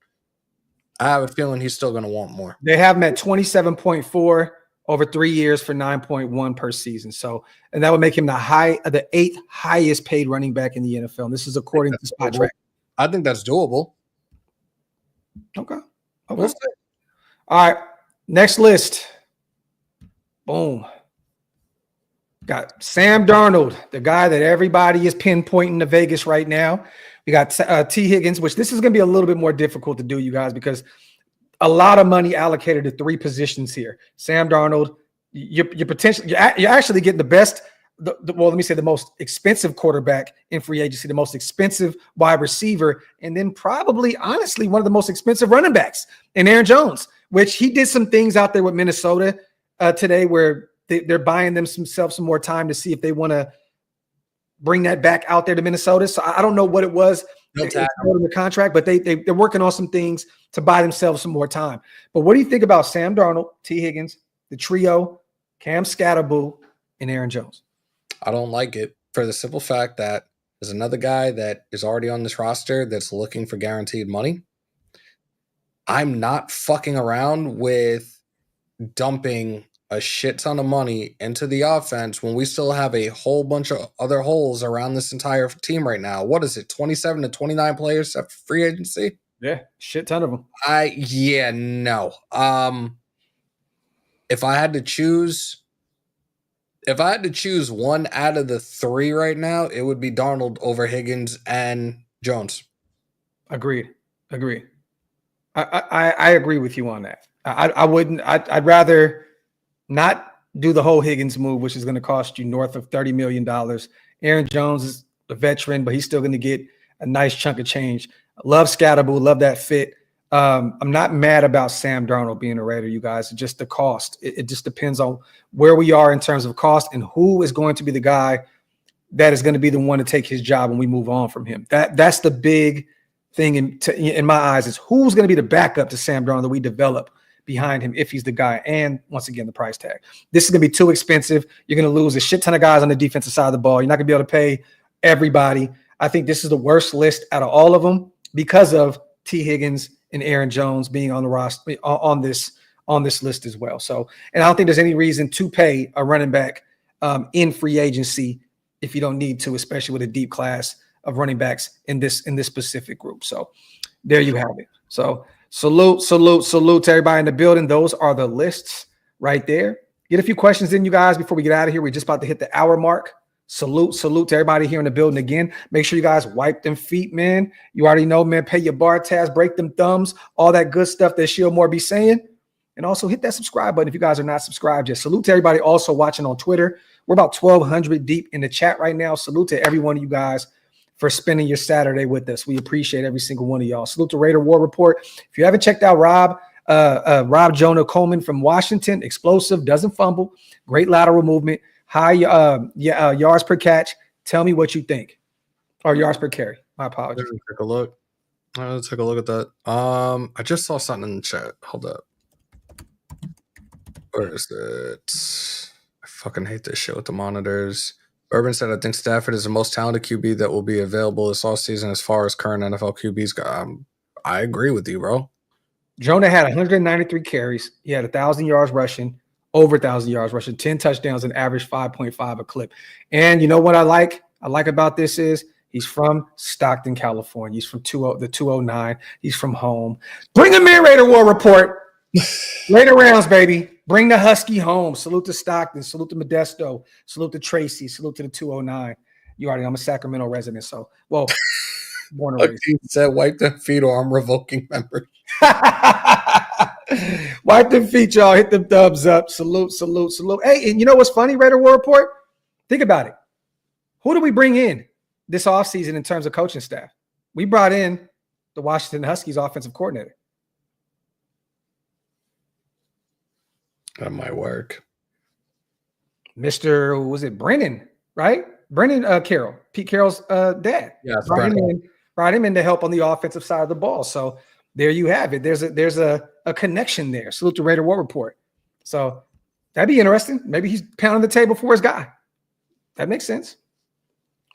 I have a feeling he's still going to want more. They have him at 27.4 over 3 years for 9.1 per season. So, and that would make him the eighth highest paid running back in the NFL. And this is according to Spot Track. I think that's doable. Okay. We'll see. All right. Next list. Boom. Got Sam Darnold, the guy that everybody is pinpointing to Vegas right now. We got T. Higgins, which this is going to be a little bit more difficult to do, you guys, because a lot of money allocated to 3 positions here. Sam Darnold, you're actually getting the best. Well, let me say the most expensive quarterback in free agency, the most expensive wide receiver, and then probably, honestly, one of the most expensive running backs in Aaron Jones, which he did some things out there with Minnesota today where they're buying themselves some more time to see if they want to bring that back out there to Minnesota. So I don't know what it was in the contract, but they're working on some things to buy themselves some more time. But what do you think about Sam Darnold, T. Higgins, the trio, Cam Scatterboo, and Aaron Jones? I don't like it for the simple fact that there's another guy that is already on this roster that's looking for guaranteed money. I'm not fucking around with dumping a shit ton of money into the offense when we still have a whole bunch of other holes around this entire team right now. What is it, 27 to 29 players at free agency? Yeah, shit ton of them. No. If I had to choose one out of the 3 right now, it would be Darnold over Higgins and Jones. Agreed. I agree with you on that. I wouldn't. I'd rather not do the whole Higgins move, which is going to cost you north of $30 million. Aaron Jones is a veteran, but he's still going to get a nice chunk of change. Love Scatterboo, love that fit. I'm not mad about Sam Darnold being a Raider, you guys. It's just the cost. It just depends on where we are in terms of cost and who is going to be the guy that is going to be the one to take his job when we move on from him. That's the big thing in my eyes, is who's going to be the backup to Sam Darnold that we develop behind him if he's the guy. And once again, the price tag. This is going to be too expensive. You're going to lose a shit ton of guys on the defensive side of the ball. You're not going to be able to pay everybody. I think this is the worst list out of all of them because of T. Higgins and Aaron Jones being on the roster on this list as well. So, and I don't think there's any reason to pay a running back in free agency if you don't need to, especially with a deep class of running backs in this specific group. So there you have it. So salute to everybody in the building. Those are the lists right there. Get a few questions in, you guys, before we get out of here. We're just about to hit the hour mark. Salute to everybody here in the building again. Make sure you guys wipe them feet, man. You already know, man. Pay your bar tabs, break them thumbs, all that good stuff that Shieldmore be saying. And also hit that subscribe button if you guys are not subscribed yet. Salute to everybody also watching on Twitter. We're about 1,200 deep in the chat right now. Salute to every one of you guys for spending your Saturday with us. We appreciate every single one of y'all. Salute to Raider War Report. If you haven't checked out Rob Jonah Coleman from Washington, explosive, doesn't fumble, great lateral movement, high yards per catch. Tell me what you think. Or yards per carry. My apologies. Take a look. Let's take a look at that. I just saw something in the chat. Hold up. Where is that? I fucking hate this shit with the monitors. Urban said, I think Stafford is the most talented QB that will be available this offseason as far as current NFL QBs go. I agree with you, bro. Jonah had 193 carries. He had 1,000 yards rushing, over 1,000 yards rushing, 10 touchdowns, and average 5.5 a clip. And you know what I like about this is he's from Stockton, California. He's from the 209. He's from home. Bring him in, Raider War Report. Raider rounds, baby. Bring the Husky home. Salute to Stockton. Salute to Modesto. Salute to Tracy. Salute to the 209. You already know I'm a Sacramento resident, so born and raised. He said, wipe them feet or I'm revoking membership. Wipe them feet, y'all. Hit them thumbs up. Salute. Hey, and you know what's funny, Raider War Report? Think about it. Who did we bring in this offseason in terms of coaching staff? We brought in the Washington Huskies offensive coordinator. That might work. Mr. Was it Brennan, right? Brennan Carroll, Pete Carroll's dad. Yeah, brought him in brought him in to help on the offensive side of the ball. So there you have it. There's a connection there. Salute to Raider War Report. So that'd be interesting. Maybe he's pounding the table for his guy. That makes sense.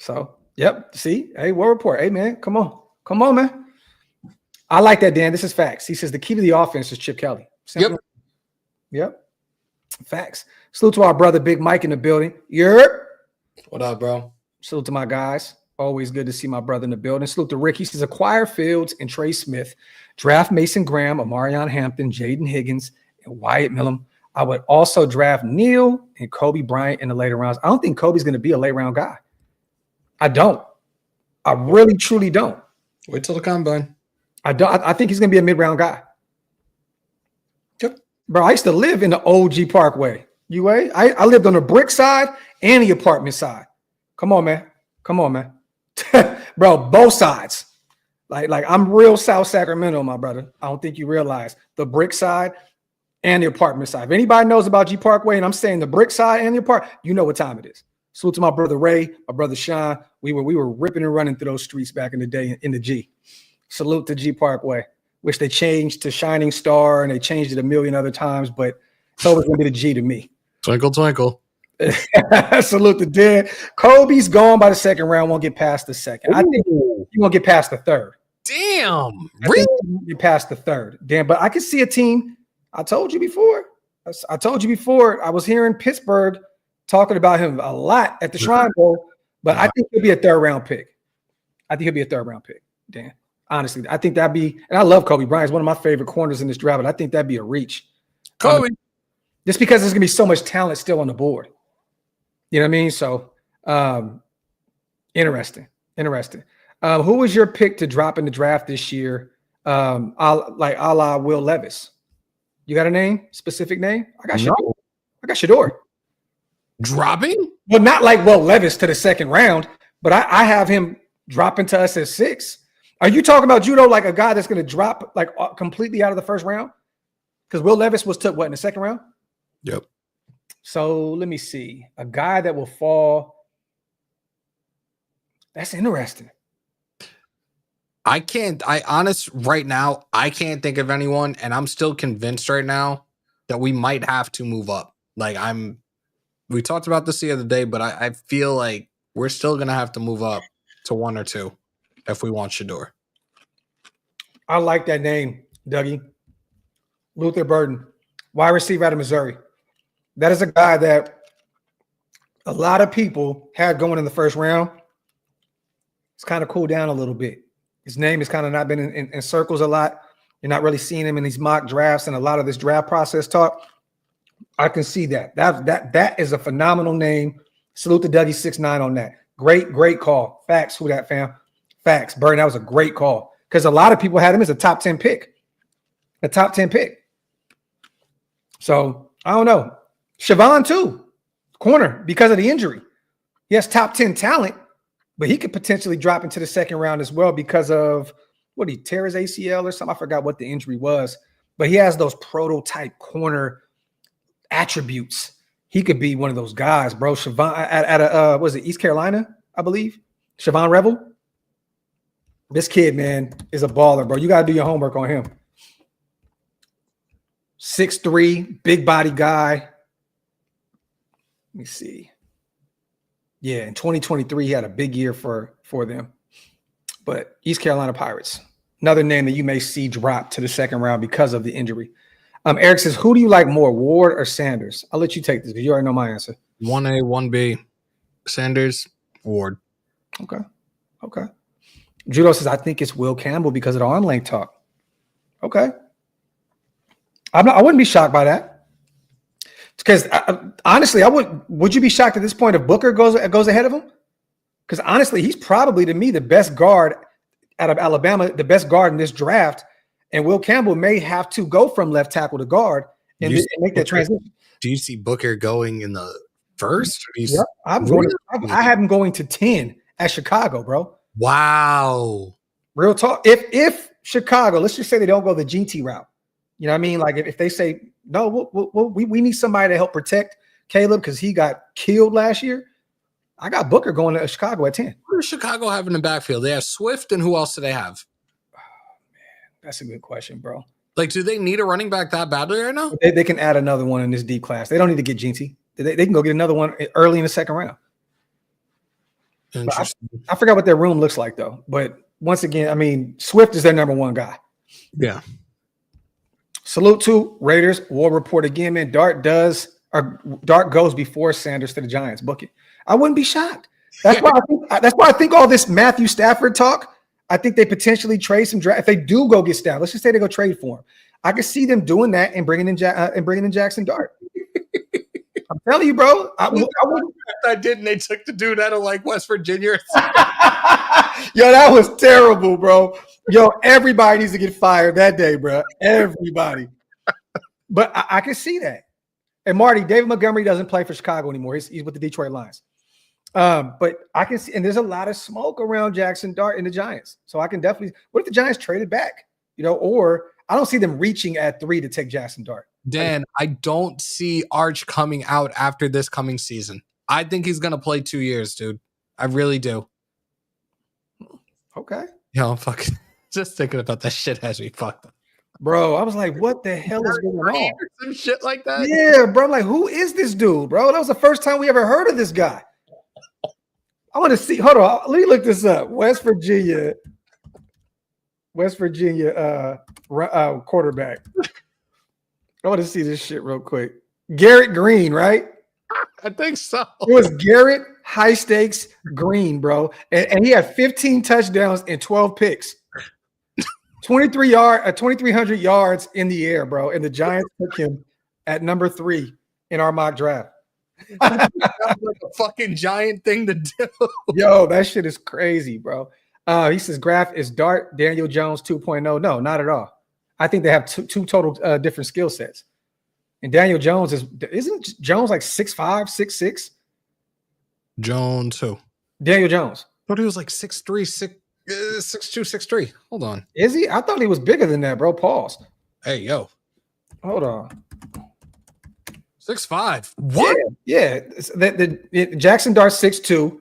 So, yep. See, hey, War Report. Hey, man, come on, man. I like that, Dan. This is facts. He says the key to the offense is Chip Kelly. Simple. Yep. Facts. Salute to our brother Big Mike in the building. What up, bro? Salute to my guys. Always good to see my brother in the building. Salute to Rick. He says acquire Fields and Trey Smith, draft Mason Graham, Amarion Hampton, Jaden Higgins, and Wyatt Millum. I would also draft Neal and Kobe Bryant in the later rounds. I don't think Kobe's going to be a late round guy. I don't. I really, truly don't. Wait till the combine. I don't. I think he's going to be a mid-round guy. Yep. Bro, I used to live in the OG Parkway. UA. I lived on the brick side and the apartment side. Come on, man. Bro, both sides. Like I'm real South Sacramento, my brother. I don't think you realize the brick side and the apartment side. If anybody knows about G Parkway, and I'm saying the brick side and the apartment, you know what time it is. Salute to my brother Ray, my brother Sean. We were ripping and running through those streets back in the day in the G. Salute to G Parkway, which they changed to Shining Star and they changed it a million other times, but it's always going to be the G to me. Twinkle, twinkle. Salute to Dan. Kobe's gone by the second round. Won't get past the second. I think he won't get past the third. Damn. Really? Get past the third. Dan, but I can see a team. I told you before. I was hearing Pittsburgh talking about him a lot at the Shrine Bowl, but I think he'll be a third round pick. Dan. Honestly, I think that'd be, and I love Kobe Bryant. He's one of my favorite corners in this draft, but I think that'd be a reach. Kobe. Just because there's gonna be so much talent still on the board. You know what I mean? So interesting. Who was your pick to drop in the draft this year? A la Will Levis. You got a name? Specific name? I got Shador. Dropping? Well, not like Will Levis to the second round, but I have him dropping to us at 6. Are you talking about Judo like a guy that's going to drop like completely out of the first round? Because Will Levis was took what in the second round? Yep. So let me see. A guy that will fall. That's interesting. Right now, I can't think of anyone, and I'm still convinced right now that we might have to move up. We talked about this the other day, but I feel like we're still going to have to move up to 1 or 2 if we want Shador. I like that name, Dougie. Luther Burden, wide receiver out of Missouri. That is a guy that a lot of people had going in the first round. It's kind of cooled down a little bit. His name has kind of not been in circles a lot. You're not really seeing him in these mock drafts and a lot of this draft process talk. I can see that. That is a phenomenal name. Salute to Dougie 6'9" on that. Great call. Facts. Who that, fam? Facts. Burn, that was a great call. Because a lot of people had him as a top 10 pick. So, I don't know. Siobhan, too. Corner, because of the injury. He has top 10 talent, but he could potentially drop into the second round as well because of, he tear his ACL or something? I forgot what the injury was. But he has those prototype corner attributes. He could be one of those guys, bro. Siobhan, was it East Carolina, I believe? Siobhan Revel? This kid, man, is a baller, bro. You got to do your homework on him. 6'3", big body guy. Let me see. Yeah, in 2023, he had a big year for them. But East Carolina Pirates, another name that you may see drop to the second round because of the injury. Eric says, who do you like more, Ward or Sanders? I'll let you take this because you already know my answer. 1A, 1B. Sanders, Ward. Okay. Judo says, I think it's Will Campbell because of the arm length talk. Okay. I wouldn't be shocked by that. Because honestly, would you be shocked at this point if Booker goes ahead of him? Because honestly, he's probably to me the best guard out of Alabama, the best guard in this draft. And Will Campbell may have to go from left tackle to guard and make that transition. Do you see Booker going in the first? I have him going to 10 at Chicago, bro. Wow. Real talk. If Chicago, let's just say they don't go the GT route. You know what I mean? Like if they say, no, we need somebody to help protect Caleb because he got killed last year. I got Booker going to Chicago at 10. Who does Chicago have in the backfield? They have Swift, and who else do they have? That's a good question, bro. Like, do they need a running back that badly right now? They can add another one in this deep class. They don't need to get Jinty. They can go get another one early in the second round. Interesting. I forgot what their room looks like, though. But once again, I mean, Swift is their number one guy. Yeah. Salute to Raiders. War report again, man. Dart goes before Sanders to the Giants. Book it. I wouldn't be shocked. That's why I think all this Matthew Stafford talk. I think they potentially trade some draft. If they do go get Stafford, let's just say they go trade for him. I could see them doing that and bringing in Jackson Dart. I'm telling you, bro. I didn't. They took the dude out of like West Virginia. Yo, that was terrible, bro. Yo, everybody needs to get fired that day, bro. Everybody. But I can see that. And Marty, David Montgomery doesn't play for Chicago anymore. He's with the Detroit Lions. But I can see, and there's a lot of smoke around Jackson Dart and the Giants. So I can definitely. What if the Giants traded back? Or I don't see them reaching at 3 to take Jackson Dart. Dan, I don't see Arch coming out after this coming season. I think he's going to play 2 years, dude. I really do. Okay. Yeah, I'm fucking just thinking about that shit has me fucked up. Bro, I was like, what the hell is going on? Some shit like that. Yeah, bro. I'm like, who is this dude, bro? That was the first time we ever heard of this guy. I want to see. Hold on. Let me look this up. West Virginia quarterback. I want to see this shit real quick. Garrett Green, right? I think so. It was Garrett High Stakes Green, bro. And he had 15 touchdowns and 12 picks. 2,300 yards in the air, bro. And the Giants took him at number 3 in our mock draft. That's like a fucking giant thing to do. Yo, that shit is crazy, bro. He says Graf is Dart, Daniel Jones 2.0. No, not at all. I think they have two total different skill sets. And Daniel Jones isn't Jones like 6'5", 6'6"? Jones who? Daniel Jones. I thought he was like 6'3", 6'2", 6'3". Hold on. Is he? I thought he was bigger than that, bro. Pause. Hey, yo. Hold on. 6'5". What? Yeah. The Jackson Dart's 6'2".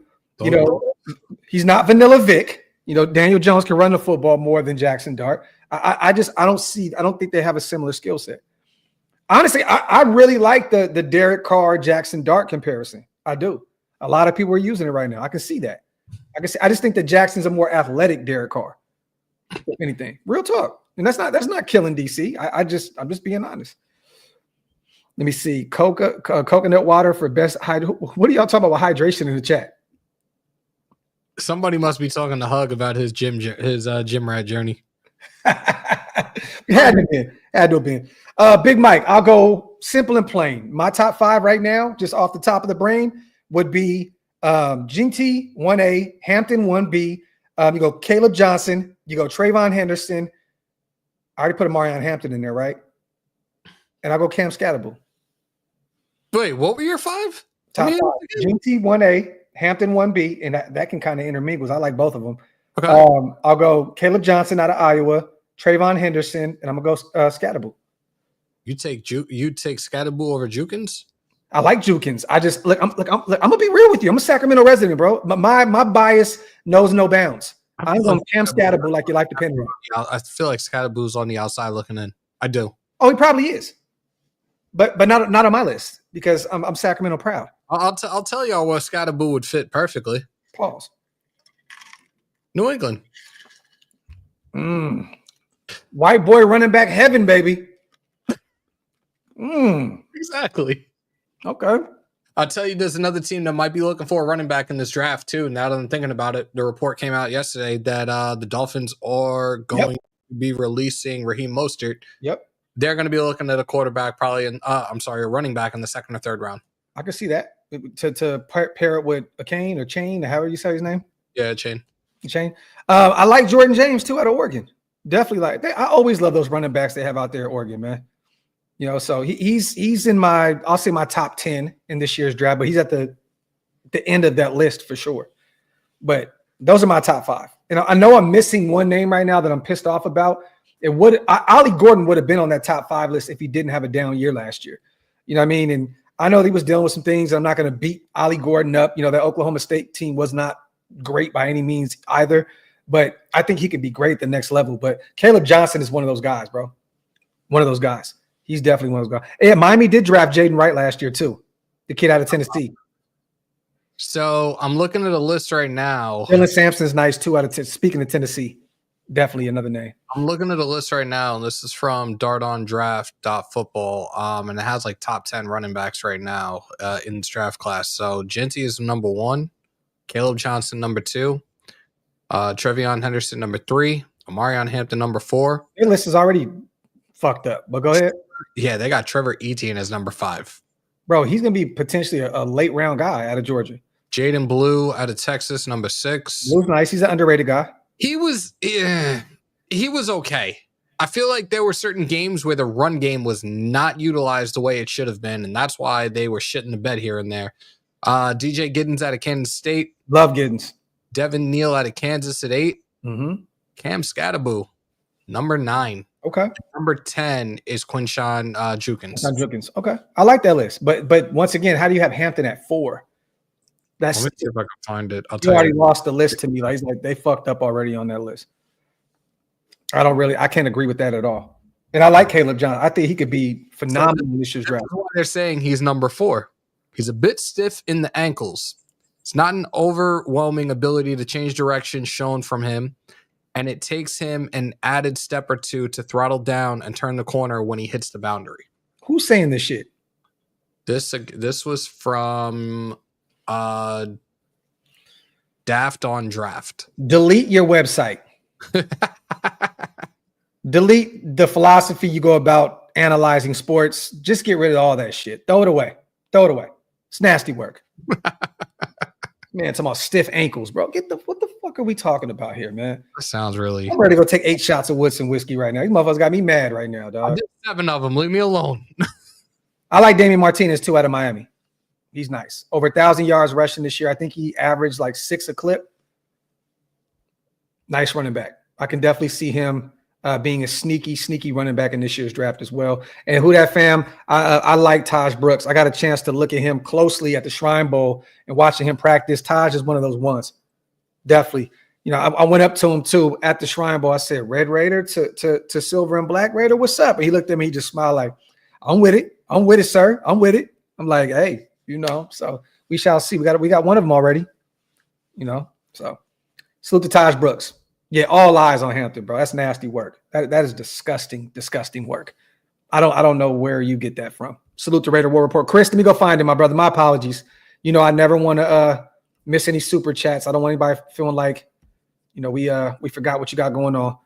He's not Vanilla Vic. Daniel Jones can run the football more than Jackson Dart. I don't think they have a similar skill set. Honestly, I really like the Derek Carr Jackson Dart comparison. I do. A lot of people are using it right now. I can see that. I just think that Jackson's a more athletic Derek Carr. If anything, real talk, and that's not killing DC. I'm just being honest. Let me see. Coconut water for best What are y'all talking about hydration in the chat? Somebody must be talking to Hug about his gym rat journey. Had to have been. Big Mike, I'll go simple and plain. My top 5 right now, just off the top of the brain, would be Jinty 1A, Hampton 1B. You go Caleb Johnson, you go Trayvon Henderson. I already put a Marion Hampton in there, right? And I'll go Cam Scatterbull. Wait, what were your 5? Top 5. Jinty 1A, Hampton 1B, and that can kind of intermingle. I like both of them. Okay. I'll go Caleb Johnson out of Iowa, Trayvon Henderson, and I'm gonna go Scatterbull. You take Scatterbull over Jukins? I like Jukins. I'm gonna be real with you. I'm a Sacramento resident, bro. My bias knows no bounds. I'm going Cam Scatterbull like you like to pin him. I feel like Scatterbull's on the outside looking in. I do. Oh, he probably is, but not on my list because I'm Sacramento proud. I'll tell y'all where Scatterbull would fit perfectly. Pause. New England. White boy running back heaven, baby. Exactly. Okay. I'll tell you, there's another team that might be looking for a running back in this draft too. Now that I'm thinking about it, the report came out yesterday that the Dolphins are going to be releasing Raheem Mostert. Yep. They're going to be looking at a quarterback, probably a running back in the 2nd or 3rd round. I can see that to pair it with a Kane or Chain, or however you say his name. Yeah, Chain. I like Jordan James too out of Oregon. Definitely I always love those running backs they have out there at Oregon, man. So he's in I'll say my top 10 in this year's draft, but he's at the end of that list for sure. But those are my top 5. I know I'm missing one name right now that I'm pissed off about. Ollie Gordon would have been on that top 5 list if he didn't have a down year last year. You know what I mean? And I know he was dealing with some things. I'm not going to beat Ollie Gordon up. You know, that Oklahoma State team was not great by any means either, but I think he could be great at the next level. But Caleb Johnson is one of those guys, bro. One of those guys. He's definitely one of those guys. Yeah, Miami did draft Jaden Wright last year too, the kid out of Tennessee. So I'm looking at a list right now. Dylan Sampson's nice too. Speaking of Tennessee, definitely another name. I'm looking at a list right now, and this is from dartondraft.football, and it has like top 10 running backs right now in this draft class. So Genty is number 1, Caleb Johnson number 2, Trevion Henderson number 3, Amarion Hampton number 4. Your list is already fucked up, but go ahead. Yeah, they got Trevor Etienne as number 5. Bro, he's going to be potentially a late round guy out of Georgia. Jaden Blue out of Texas, number 6. Blue's nice. He's an underrated guy. He was okay. I feel like there were certain games where the run game was not utilized the way it should have been, and that's why they were shitting the bed here and there. DJ Giddens out of Kansas State. Love Giddens. Devin Neal out of Kansas at 8. Mm-hmm. Cam Scattaboo, number 9. Okay. Number 10 is Quinshawn Jukins. Okay. I like that list. But once again, how do you have Hampton at 4? That's Let me see if I can find it. You already lost the list to me. Like, he's like, they fucked up already on that list. I can't agree with that at all. And I like Caleb Johnson. I think he could be phenomenal in this year's draft. That's why they're saying he's number 4. He's a bit stiff in the ankles. It's not an overwhelming ability to change direction shown from him, and it takes him an added step or two to throttle down and turn the corner when he hits the boundary. Who's saying this shit? This was from Daft on Draft. Delete your website. Delete the philosophy you go about analyzing sports. Just get rid of all that shit. Throw it away. It's nasty work. Man, talking about stiff ankles, bro. What the fuck are we talking about here, man? That sounds really. I'm ready to go take 8 shots of Woodson whiskey right now. These motherfuckers got me mad right now, dog. I did 7 of them. Leave me alone. I like Damian Martinez too out of Miami. He's nice. Over 1,000 yards rushing this year. I think he averaged like 6 a clip. Nice running back. I can definitely see him being a sneaky running back in this year's draft as well. And who that fam? I like Taj Brooks. I got a chance to look at him closely at the Shrine Bowl and watching him practice. Taj is one of those ones. Definitely. You know, I went up to him too at the Shrine Bowl. I said, Red Raider to Silver and Black Raider, what's up? And he looked at me, he just smiled like, I'm with it, sir. I'm with it. I'm like, hey, you know, so we shall see. We got one of them already, you know. So salute to Taj Brooks. Yeah, all eyes on Hampton, bro. That's nasty work. That is disgusting work. I don't know where you get that from. Salute to Raider War Report. Chris, let me go find him, my brother. My apologies. You know, I never want to miss any super chats. I don't want anybody feeling like, you know, we forgot what you got going on.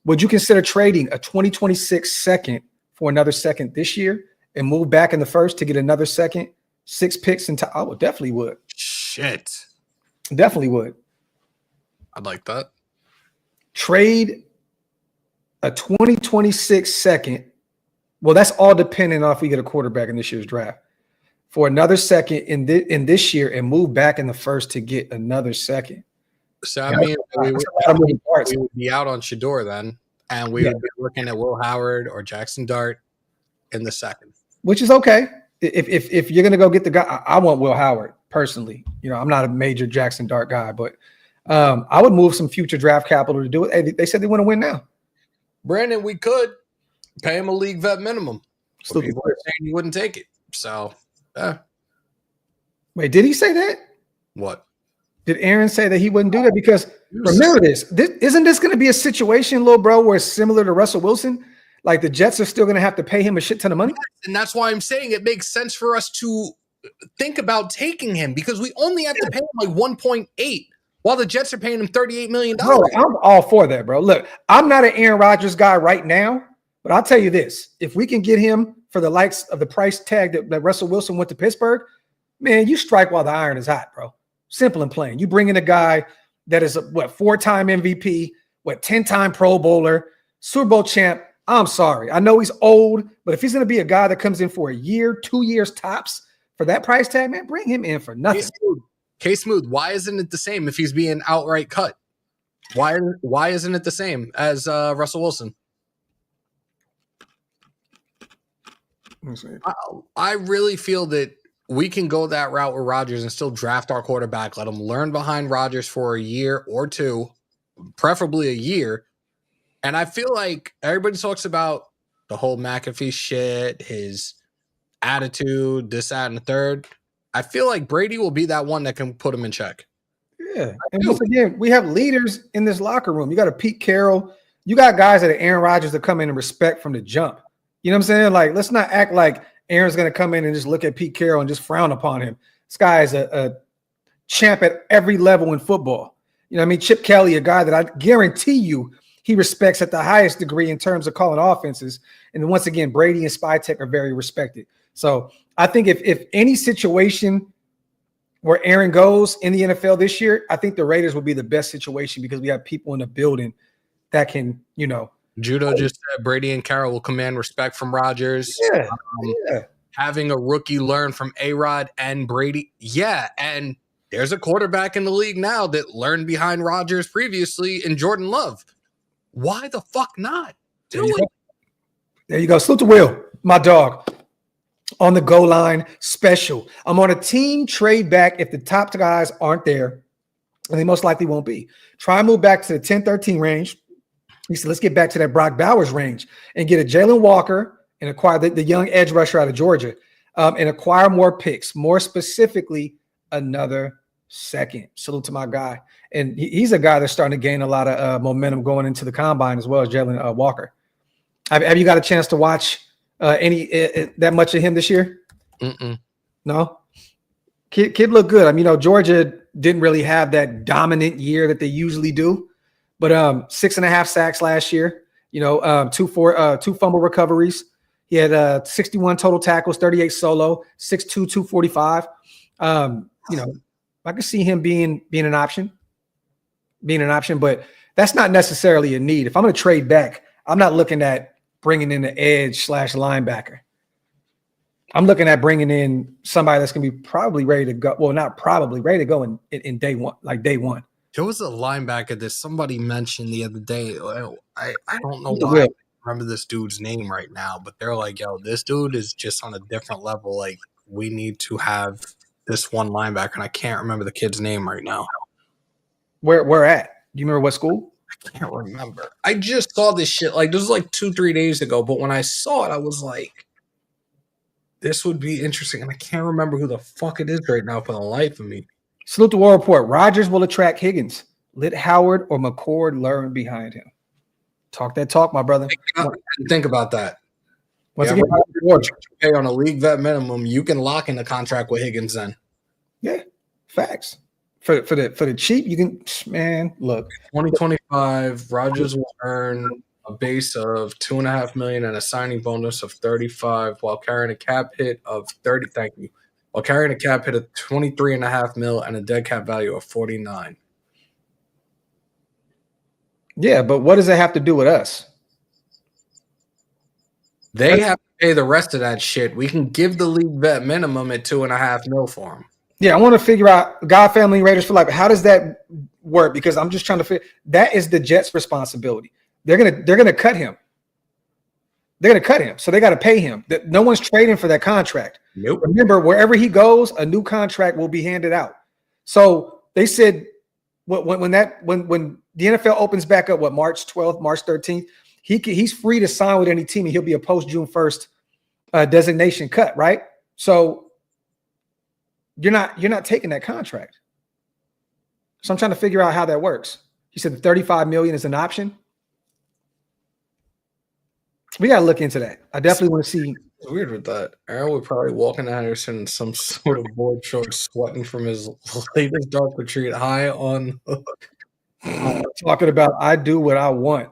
Would you consider trading a 2026 second for another second this year and move back in the first to get another second, 6 picks into? I would definitely would. Shit. Definitely would. I'd like that. Trade a 2026 second. Well, that's all depending on if we get a quarterback in this year's draft for another second in this year and move back in the first to get another second. So I mean, we would be out on Shador then, and we would be looking at Will Howard or Jackson Dart in the second, which is okay. If you're gonna go get the guy, I want Will Howard personally. You know, I'm not a major Jackson Dart guy, but I would move some future draft capital to do it. Hey, they said they want to win now. Brandon, we could pay him a league vet minimum. But people are saying he wouldn't take it. So, wait, did he say that? What? Did Aaron say that he wouldn't do that? Because remember this isn't this going to be a situation, little bro, where it's similar to Russell Wilson? Like the Jets are still going to have to pay him a shit ton of money? And that's why I'm saying it makes sense for us to think about taking him because we only have to pay him like 1.8 while the Jets are paying him $38 million. Bro, I'm all for that, bro. Look, I'm not an Aaron Rodgers guy right now, but I'll tell you this. If we can get him for the likes of the price tag that Russell Wilson went to Pittsburgh, man, you strike while the iron is hot, bro. Simple and plain. You bring in a guy that is a 4-time MVP, 10-time Pro Bowler, Super Bowl champ. I'm sorry. I know he's old, but if he's going to be a guy that comes in for a year, 2 years tops for that price tag, man, bring him in for nothing. K-Smooth, why isn't it the same if he's being outright cut? Why isn't it the same as Russell Wilson? I really feel that we can go that route with Rodgers and still draft our quarterback. Let him learn behind Rodgers for a year or two, preferably a year. And I feel like everybody talks about the whole McAfee shit, his attitude, this, that, and the third. I feel like Brady will be that one that can put him in check. Yeah. And once again, we have leaders in this locker room. You got a Pete Carroll. You got guys that are Aaron Rodgers that come in and respect from the jump. You know what I'm saying? Like, let's not act like Aaron's going to come in and just look at Pete Carroll and just frown upon him. This guy is a champ at every level in football. You know what I mean? Chip Kelly, a guy that I guarantee you he respects at the highest degree in terms of calling offenses. And once again, Brady and Spytek are very respected. So I think if any situation where Aaron goes in the NFL this year, I think the Raiders will be the best situation because we have people in the building that can, you know. Judo just said Brady and Carroll will command respect from Rodgers. Yeah. Having a rookie learn from A-Rod and Brady. Yeah, and there's a quarterback in the league now that learned behind Rodgers previously in Jordan Love. Why the fuck not? Do it. There you go. Salute to Will, my dog. On the goal line special. I'm on a team trade back if the top guys aren't there, and they most likely won't be. Try and move back to the 10-13 range. He said, let's get back to that Brock Bowers range and get a Jalen Walker and acquire the young edge rusher out of Georgia and acquire more picks, more specifically, another second. Salute to my guy. And he's a guy that's starting to gain a lot of momentum going into the combine as well as Jalen Walker. Have you got a chance to watch that much of him this year? No? Kid looked good. I mean, you know, Georgia didn't really have that dominant year that they usually do, but 6.5 sacks last year, you know, two fumble recoveries. He had 61 total tackles, 38 solo, 6'2", 245. You know, I could see him being an option, but that's not necessarily a need. If I'm going to trade back, I'm not looking at bringing in the edge / linebacker. I'm looking at bringing in somebody that's going to be probably ready to go. Well, not probably ready to go in day one, like day one. There was a linebacker that somebody mentioned the other day. I don't know why I remember this dude's name right now, but they're like, yo, this dude is just on a different level. Like, we need to have this one linebacker, and I can't remember the kid's name right now. Where at? Do you remember what school? I can't remember. I just saw this shit. Like, this was like 2-3 days ago, but when I saw it, I was like, this would be interesting, and I can't remember who the fuck it is right now for the life of me. Salute the War Report. Rodgers will attract Higgins. Let Howard or McCord learn behind him. Talk that talk, my brother. Think about that. Once again, pay on a league vet minimum, you can lock in a contract with Higgins then. Yeah, facts. For the cheap, you can, man, look. 2025, Rodgers will earn a base of $2.5 million and a signing bonus of 35 while carrying a cap hit of 30. Thank you. While carrying a cap hit of 23.5 mil and a dead cap value of 49. Yeah, but what does it have to do with us? They have to pay the rest of that shit. We can give the league vet minimum at 2.5 mil for him. Yeah, I want to figure out God Family Raiders for life. How does that work? Because I'm just trying to figure. That is the Jets' responsibility. They're gonna cut him. They're gonna cut him, so they got to pay him. No one's trading for that contract. Nope. Remember, wherever he goes, a new contract will be handed out. So they said when the NFL opens back up, March 12th, March 13th, he's free to sign with any team, and he'll be a post June 1st designation cut, right? So you're not taking that contract. So I'm trying to figure out how that works. You said the $35 million is an option. We got to look into that. I definitely want to see. It's weird with that. Aaron would probably walk into Anderson in some sort of board shorts, sweating from his latest dark retreat high on. Talking about, I do what I want.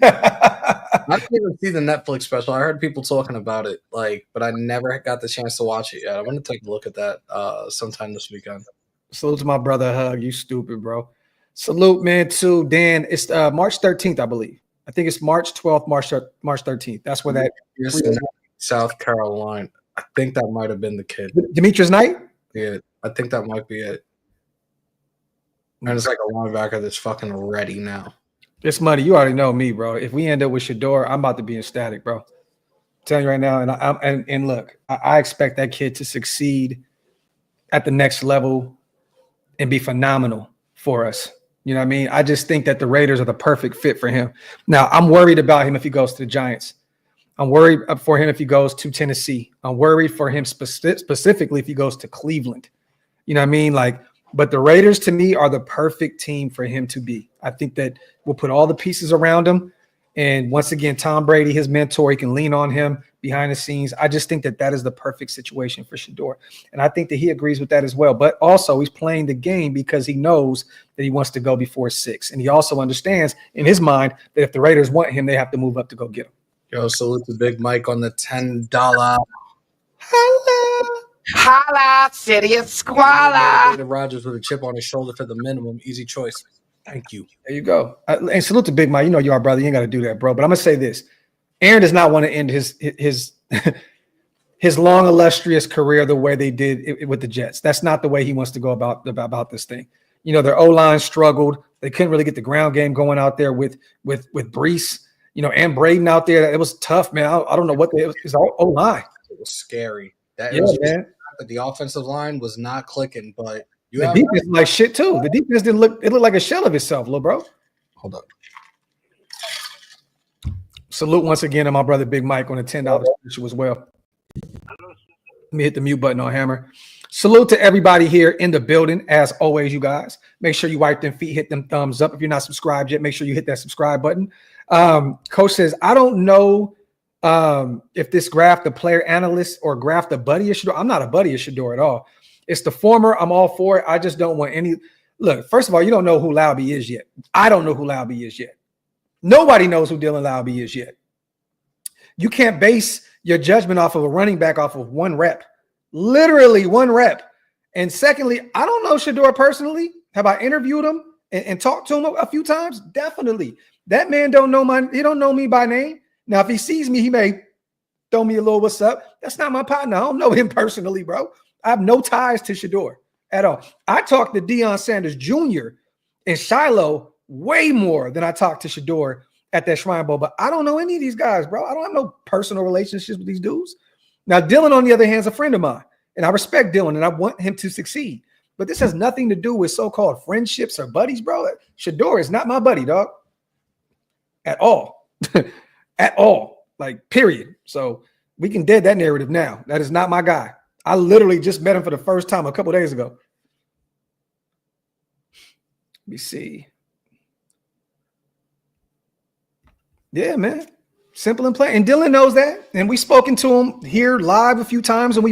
I didn't even see the Netflix special. I heard people talking about it, but I never got the chance to watch it yet. I'm going to take a look at that sometime this weekend. Salute to my brother Hug. You stupid, bro. Salute, man, to Dan. It's March 13th, I believe. I think it's March 12th, March 13th. That's where that is. South Carolina. I think that might have been the kid. Demetrius Knight? Yeah, I think that might be it. And it's like a linebacker that's fucking ready now. It's money. You already know me, bro. If we end up with Shador, I'm about to be ecstatic, bro. telling you right now, and look, I expect that kid to succeed at the next level and be phenomenal for us. You know what I mean? I just think that the Raiders are the perfect fit for him. Now, I'm worried about him if he goes to the Giants. I'm worried for him if he goes to Tennessee. I'm worried for him specifically if he goes to Cleveland. You know what I mean? Like, but the Raiders to me are the perfect team for him to be. I think that we'll put all the pieces around him. And once again, Tom Brady, his mentor, he can lean on him behind the scenes. I just think that is the perfect situation for Shedeur. And I think that he agrees with that as well. But also he's playing the game because he knows that he wants to go before 6. And he also understands in his mind that if the Raiders want him, they have to move up to go get him. Yo, salute to Big Mike on the $10. Holla! Holla, city of squalor. David Rogers with a chip on his shoulder for the minimum. Easy choice. Thank you. There you go. And salute to Big Mike. You know you are, brother. You ain't got to do that, bro. But I'm going to say this. Aaron does not want to end his long, illustrious career the way they did with the Jets. That's not the way he wants to go about this thing. You know, their O-line struggled. They couldn't really get the ground game going out there with Brees, you know, and Braden out there. It was tough, man. I don't know what it was O-line. It was scary. Man. The offensive line was not clicking, but the defense is like shit too. The defense didn't look. It looked like a shell of itself, little bro. Hold up. Salute once again to my brother Big Mike on the $10 issue as well. Let me hit the mute button on Hammer. Salute to everybody here in the building. As always, you guys, make sure you wipe them feet, hit them thumbs up. If you're not subscribed yet, make sure you hit that subscribe button. Coach says, I don't know if this graph the player analyst or graph the buddy of Shedeur. I'm not a buddy of Shedeur at all. It's the former. I'm all for it. I just don't want any. Look, first of all, you don't know who Laube is yet. I don't know who Laube is yet. Nobody knows who Dylan Laube is yet. You can't base your judgment off of a running back off of one rep. Literally one rep. And secondly, I don't know Shedeur personally. Have I interviewed him and talked to him a few times? Definitely. That man he don't know me by name. Now, if he sees me, he may throw me a little what's up. That's not my partner. I don't know him personally, bro. I have no ties to Shedeur at all. I talked to Deion Sanders Jr. in Shiloh way more than I talked to Shedeur at that Shrine Bowl. But I don't know any of these guys, bro. I don't have no personal relationships with these dudes. Now, Dylan, on the other hand, is a friend of mine. And I respect Dylan, and I want him to succeed. But this has nothing to do with so-called friendships or buddies, bro. Shedeur is not my buddy, dog. At all. At all. Like, period. So we can dead that narrative now. That is not my guy. I literally just met him for the first time a couple days ago. Let me see. Yeah, man. Simple and plain. And Dylan knows that. And we've spoken to him here live a few times. And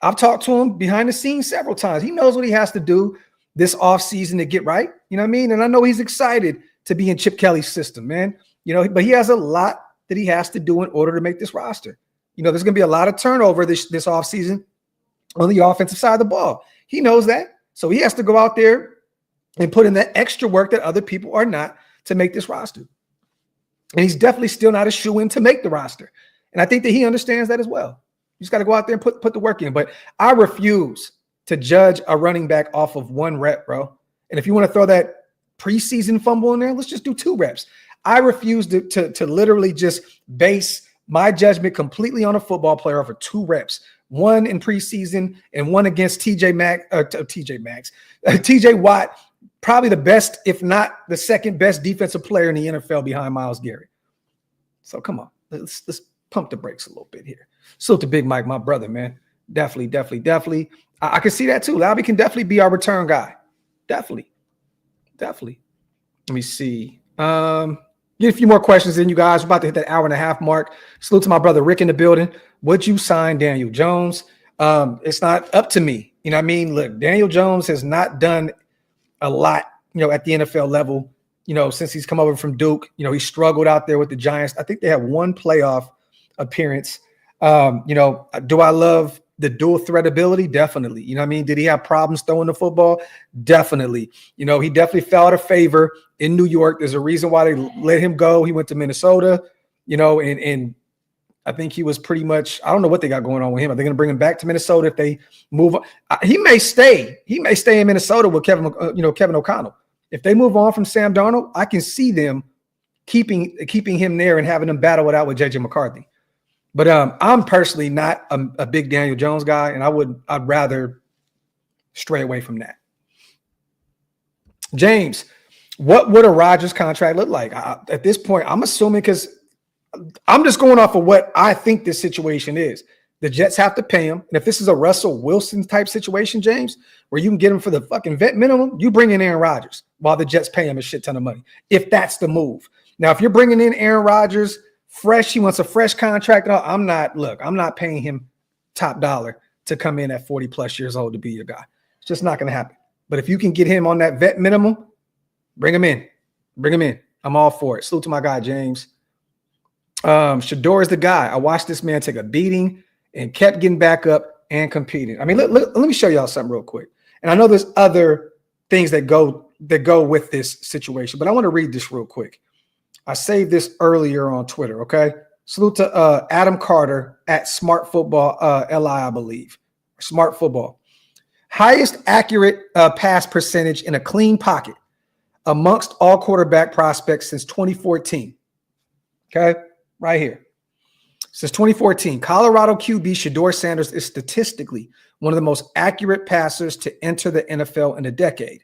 I've talked to him behind the scenes several times. He knows what he has to do this offseason to get right. You know what I mean? And I know he's excited to be in Chip Kelly's system, man. You know, but he has a lot that he has to do in order to make this roster. You know, there's going to be a lot of turnover this offseason on the offensive side of the ball. He knows that. So he has to go out there and put in that extra work that other people are not to make this roster. And he's definitely still not a shoo-in to make the roster. And I think that he understands that as well. You just got to go out there and put the work in. But I refuse to judge a running back off of one rep, bro. And if you want to throw that preseason fumble in there, let's just do 2 reps. I refuse to literally just base my judgment completely on a football player over 2 reps. 1 in preseason and 1 against TJ Watt, probably the best, if not the second best defensive player in the NFL behind Myles Garrett. So come on, let's pump the brakes a little bit here. Salute to Big Mike, my brother, man. Definitely. I can see that too. Laube can definitely be our return guy. Definitely. Let me see. Get a few more questions in, you guys. We're about to hit that 1.5 hour mark. Salute to my brother Rick in the building. Would you sign Daniel Jones? It's not up to me. You know what I mean? Look, Daniel Jones has not done a lot, you know, at the NFL level, you know, since he's come over from Duke. You know, he struggled out there with the Giants. I think they have 1 playoff appearance. You know, do I love the dual threat ability? Definitely. You know what I mean? Did he have problems throwing the football? Definitely. You know, he definitely fell out of favor in New York. There's a reason why they let him go. He went to Minnesota, you know, and I think he was pretty much, I don't know what they got going on with him. Are they going to bring him back to Minnesota if they move on? He may stay. He may stay in Minnesota with Kevin O'Connell. If they move on from Sam Darnold, I can see them keeping him there and having him battle it out with JJ McCarthy. But I'm personally not a big Daniel Jones guy, and I'd rather stray away from that. James, what would a Rodgers contract look like? At this point, I'm assuming, because I'm just going off of what I think this situation is. The Jets have to pay him. And if this is a Russell Wilson type situation, James, where you can get him for the fucking vet minimum, you bring in Aaron Rodgers while the Jets pay him a shit ton of money, if that's the move. Now, if you're bringing in Aaron Rodgers fresh, he wants a fresh contract. I'm not paying him top dollar to come in at 40 plus years old to be your guy. It's just not going to happen. But if you can get him on that vet minimum, bring him in. Bring him in. I'm all for it. Salute to my guy, James. Shador is the guy. I watched this man take a beating and kept getting back up and competing. I mean, let me show y'all something real quick. And I know there's other things that go with this situation, but I want to read this real quick. I saved this earlier on Twitter, okay? Salute to Adam Carter at Smart Football LI, I believe. Smart Football. Highest accurate pass percentage in a clean pocket amongst all quarterback prospects since 2014. Okay, right here. Since 2014, Colorado QB Shador Sanders is statistically one of the most accurate passers to enter the NFL in a decade.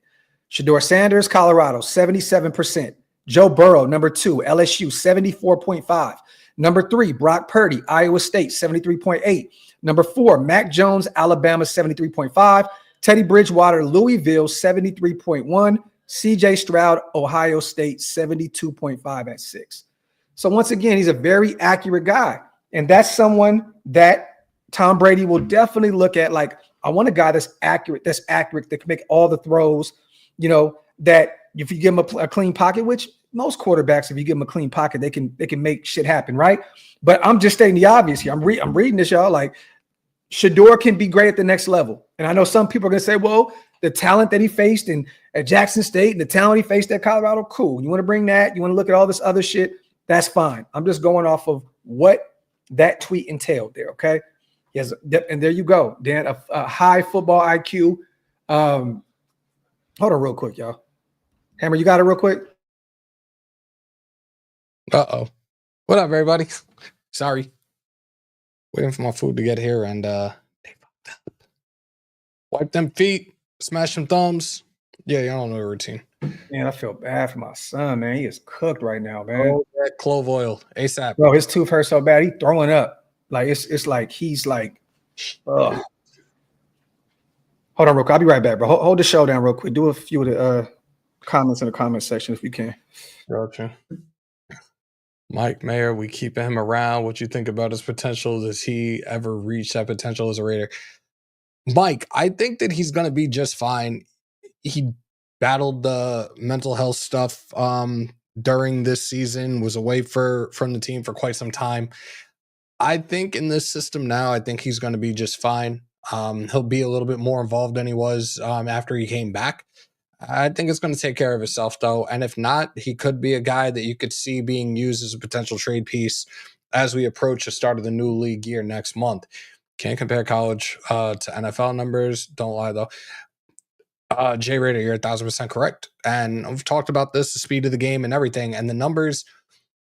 Shador Sanders, Colorado, 77%. Joe Burrow, number 2, LSU, 74.5. Number 3, Brock Purdy, Iowa State, 73.8. Number 4, Mac Jones, Alabama, 73.5. Teddy Bridgewater, Louisville, 73.1. CJ Stroud, Ohio State, 72.5 at 6. So once again, he's a very accurate guy. And that's someone that Tom Brady will definitely look at. Like, I want a guy that's accurate, that can make all the throws, that if you give him a clean pocket, which most quarterbacks, if you give them a clean pocket, they can make shit happen, right? But I'm just stating the obvious here. I'm reading this, y'all. Like, Shador can be great at the next level. And I know some people are going to say, well, the talent that he faced at Jackson State and the talent he faced at Colorado, cool. You want to bring that? You want to look at all this other shit? That's fine. I'm just going off of what that tweet entailed there, okay? Yes, and there you go, Dan, a high football IQ. Hold on real quick, y'all. Hammer, you got it real quick? Uh-oh. What up, everybody? Sorry. Waiting for my food to get here, and they fucked up. Wipe them feet, smash them thumbs. Yeah, you don't know the routine. Man, I feel bad for my son, man. He is cooked right now, man. Oh, that clove oil, ASAP. Bro, his tooth hurts so bad, he's throwing up. Like, it's like he's like, ugh. Hold on real quick. I'll be right back, bro. Hold the show down real quick. Do a few of the comments in the comment section if you can. Gotcha. Mike Mayer, we keep him around. What you think about his potential? Does he ever reach that potential as a Raider? Mike, I think that he's going to be just fine. He battled the mental health stuff during this season, was away from the team for quite some time. I think in this system now, I think he's going to be just fine. He'll be a little bit more involved than he was after he came back. I think it's going to take care of itself, though. And if not, he could be a guy that you could see being used as a potential trade piece as we approach the start of the new league year next month. Can't compare college to NFL numbers. Don't lie, though. Jay Rader, you're 1,000% correct. And I've talked about this, the speed of the game and everything. And the numbers,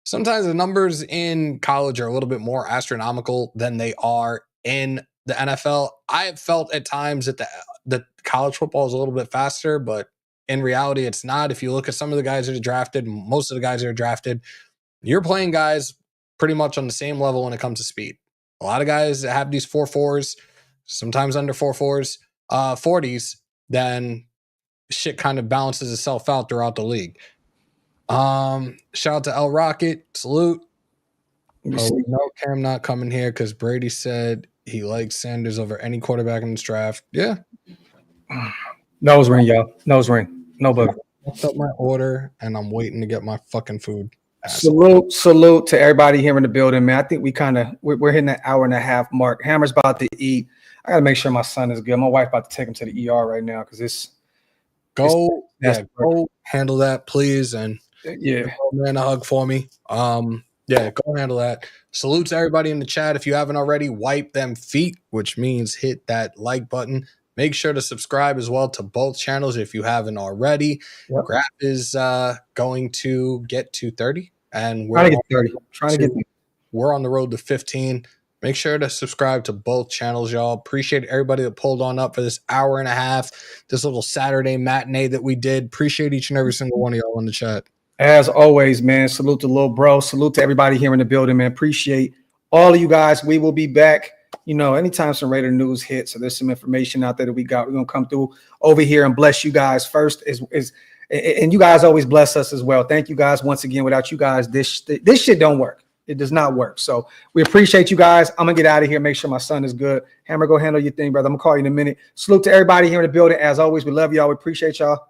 sometimes the numbers in college are a little bit more astronomical than they are in the NFL. I have felt at times that the college football is a little bit faster, but in reality, it's not. If you look at some of the guys that are drafted, most of the guys that are drafted, you're playing guys pretty much on the same level when it comes to speed. A lot of guys that have these 4.4s, sometimes under 4.4s, 40s, then shit kind of balances itself out throughout the league. Shout out to L Rocket. Salute. No, Cam not coming here because Brady said he likes Sanders over any quarterback in this draft. Yeah. Nose ring, y'all. Nose ring. No bugger. What's up my order, and I'm waiting to get my fucking food. Salute to everybody here in the building, man. I think we're hitting that hour and a half mark. Hammer's about to eat. I gotta make sure my son is good. My wife about to take him to the ER right now because go handle that, please, and man, a hug for me. Go handle that. Salute to everybody in the chat. If you haven't already, wipe them feet, which means hit that like button. Make sure to subscribe as well to both channels if you haven't already. Yep. Graph is going to get to 30, and we're trying to get 30. We're on the road to 15. Make sure to subscribe to both channels, y'all. Appreciate everybody that pulled on up for this hour and a half, this little Saturday matinee that we did. Appreciate each and every single one of y'all in the chat. As always, man, salute to Lil Bro. Salute to everybody here in the building, man. Appreciate all of you guys. We will be back, anytime some Raider news hits. So there's some information out there that we got. We're going to come through over here and bless you guys first. And you guys always bless us as well. Thank you guys once again. Without you guys, this shit don't work. It does not work. So we appreciate you guys. I'm going to get out of here. Make sure my son is good. Hammer, go handle your thing, brother. I'm going to call you in a minute. Salute to everybody here in the building. As always, we love y'all. We appreciate y'all.